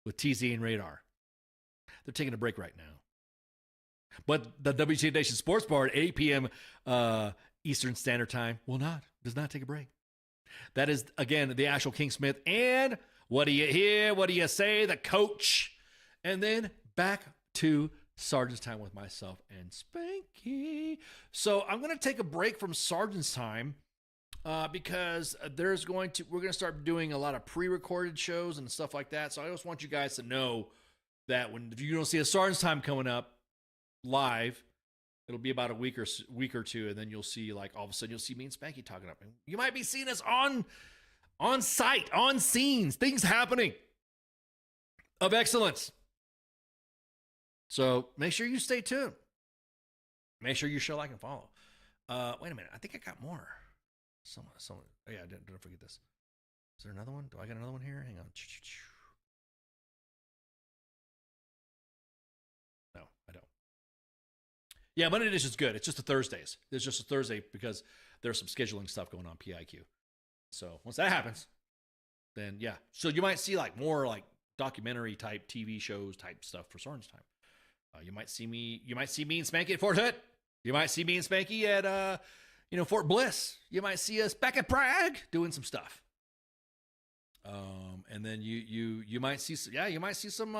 Speaker 6: with TZ and Radar. They're taking a break right now. But the WTF Nation Sports Bar at 8 p.m. Eastern Standard Time does not take a break. That is, again, the actual King Smith. And what do you hear? What do you say? The coach. And then back to Sergeant's Time with myself and Spanky. So I'm going to take a break from Sergeant's Time because we're going to start doing a lot of pre-recorded shows and stuff like that. So I just want you guys to know that if you don't see a Sergeant's Time coming up live, it'll be about a week or two, and then you'll see, like, all of a sudden you'll see me and Spanky talking up. And you might be seeing us on site, on scenes, things happening of excellence. So make sure you stay tuned. Make sure you show, like, and follow. Wait a minute. I think I got more. Someone. Oh, yeah, don't forget this. Is there another one? Do I got another one here? Hang on. No, I don't. Yeah, Monday edition is good. It's just a Thursdays. It's just a Thursday because there's some scheduling stuff going on PIQ. So once that happens, then yeah. So you might see, like, more like documentary type TV shows type stuff for Sergeant's Time. You might see me and Spanky at Fort Hood. You might see me and Spanky at Fort Bliss. You might see us back at Prague doing some stuff. And then you might see some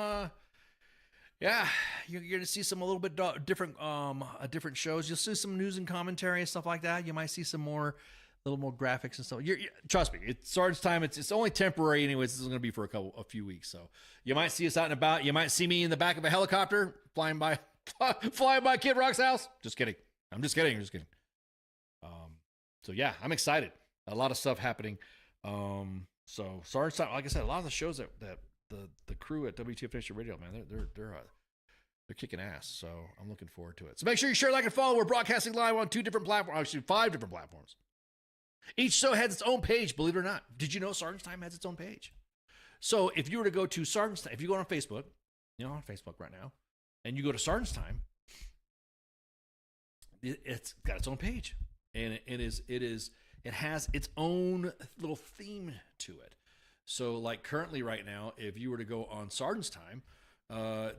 Speaker 6: you're gonna see some a little bit different shows. You'll see some news and commentary and stuff like that. You might see some little more graphics and stuff. Trust me, it's Sergeant's Time. It's only temporary, anyways. This is gonna be for a few weeks. So you might see us out and about. You might see me in the back of a helicopter flying by Kid Rock's house. Just kidding. I'm just kidding. So yeah, I'm excited. A lot of stuff happening. So Sergeant's Time, like I said, a lot of the shows that the crew at WTF Nation Radio, man, they're kicking ass. So I'm looking forward to it. So make sure you share, like, and follow. We're broadcasting live on 2 different platforms, actually 5 different platforms. Each show has its own page, believe it or not. Did you know Sergeant's Time has its own page? So if you were to go to Sergeant's Time, if you go on Facebook, on Facebook right now, and you go to Sergeant's Time, it's got its own page, and it has its own little theme to it. So, like, currently right now, if you were to go on Sergeant's Time,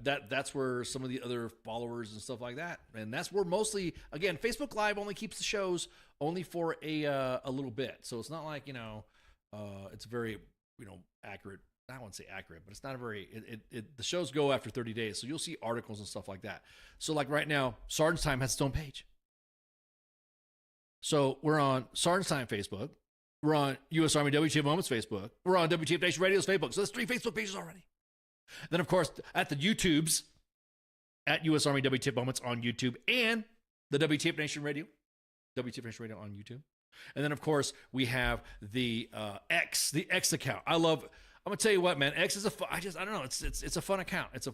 Speaker 6: that's where some of the other followers and stuff like that, and that's where mostly, again, Facebook Live only keeps the shows only for a little bit. So it's not like, it's very, accurate. I won't say accurate, but it's not a very, the shows go after 30 days. So you'll see articles and stuff like that. So, like, right now, Sergeant's Time has its own page. So we're on Sergeant's Time Facebook. We're on U.S. Army WTF Moments Facebook. We're on WTF Nation Radio's Facebook. So that's 3 Facebook pages already. Then, of course, at the YouTubes, at U.S. Army WTF Moments on YouTube, and the WTF Nation Radio, WTF Nation Radio on YouTube. And then, of course, we have the X account. I love gonna tell you what, man. X is I don't know. It's a fun account. It's a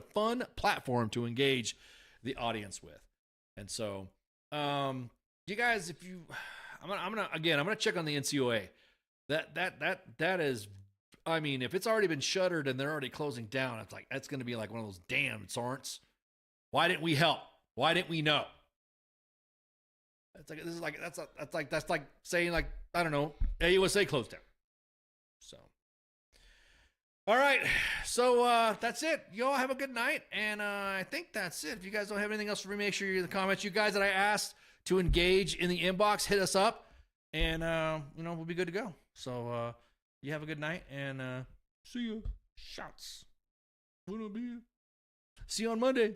Speaker 6: fun platform to engage the audience with. And so, you guys, I'm gonna check on the NCOA. That is, I mean, if it's already been shuttered and they're already closing down, it's like that's gonna be like one of those damn Sorents. Why didn't we help? Why didn't we know? That's like saying, like, I don't know, AUSA closed down. So, all right. So that's it. You all have a good night, and I think that's it. If you guys don't have anything else for me, make sure you're in the comments. You guys that I asked to engage in the inbox, hit us up, and we'll be good to go. So you have a good night, and see you. Shouts. See you on Monday.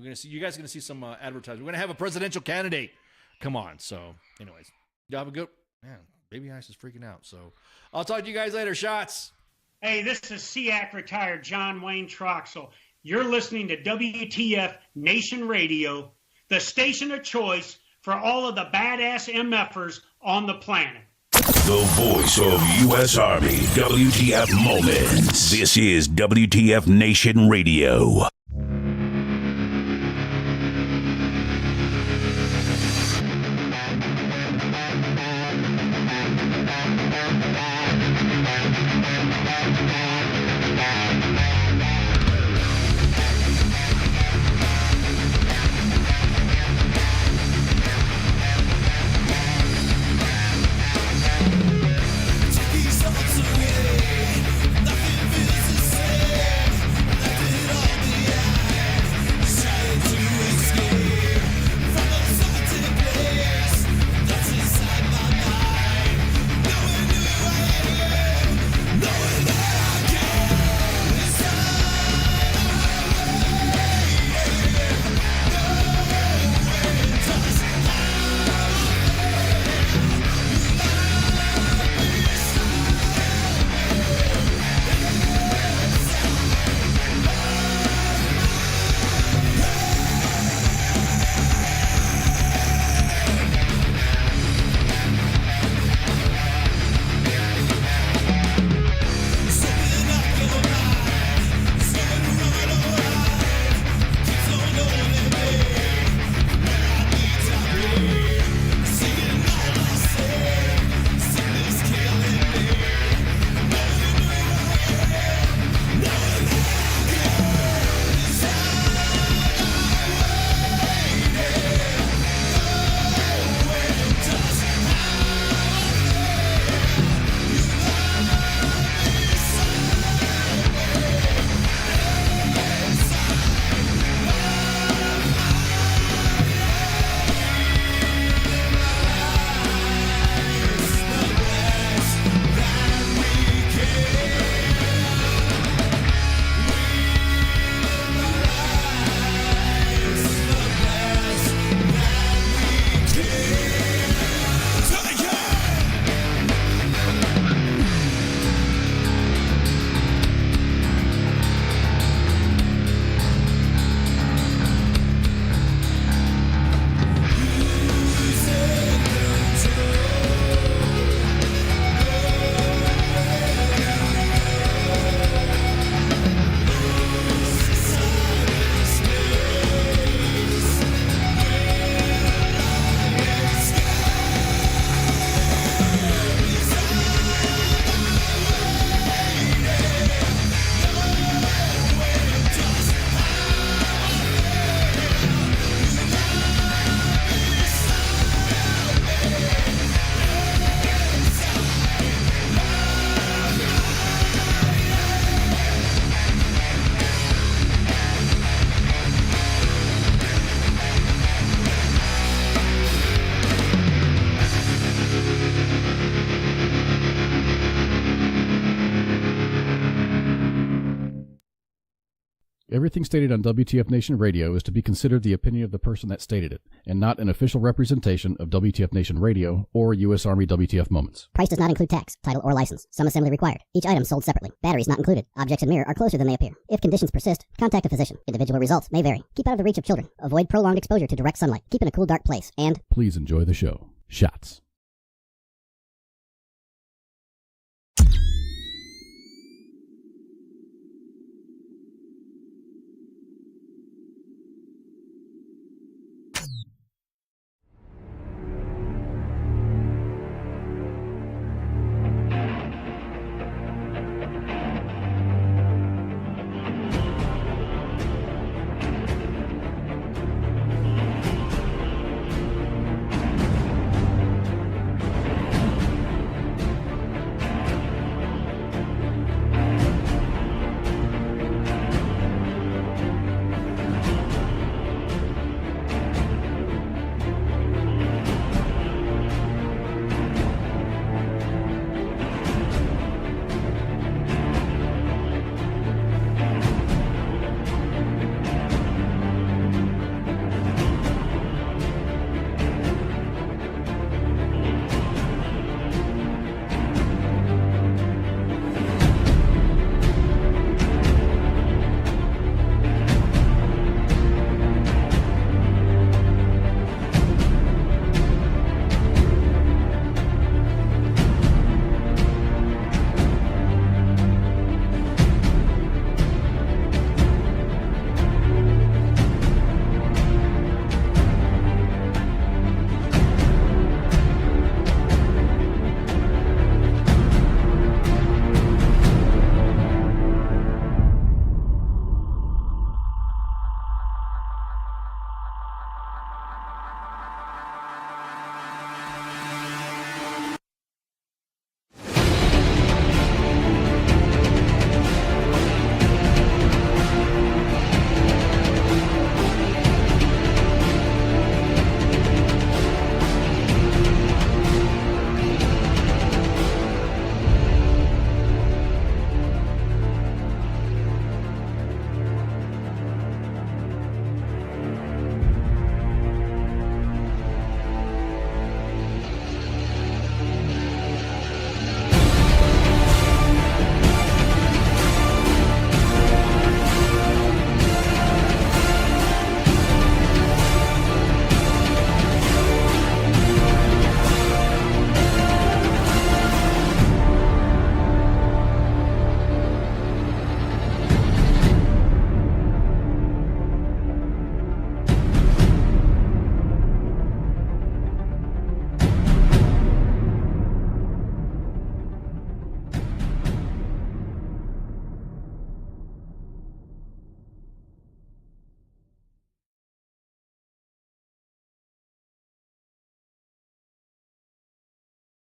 Speaker 6: You guys are gonna see some advertising. We're gonna have a presidential candidate. Come on. So, anyways, you have a good man. Baby Ice is freaking out. So, I'll talk to you guys later. Shots.
Speaker 8: Hey, this is SEAC retired John Wayne Troxel. You're listening to WTF Nation Radio, the station of choice for all of the badass MFers on the planet.
Speaker 2: The voice of U.S. Army, WTF Moments. This is WTF Nation Radio.
Speaker 9: Everything stated on WTF Nation Radio is to be considered the opinion of the person that stated it, and not an official representation of WTF Nation Radio or U.S. Army WTF Moments.
Speaker 10: Price does not include tax, title, or license. Some assembly required. Each item sold separately. Batteries not included. Objects in mirror are closer than they appear. If conditions persist, contact a physician. Individual results may vary. Keep out of the reach of children. Avoid prolonged exposure to direct sunlight. Keep in a cool, dark place. And
Speaker 9: please enjoy the show. Shots.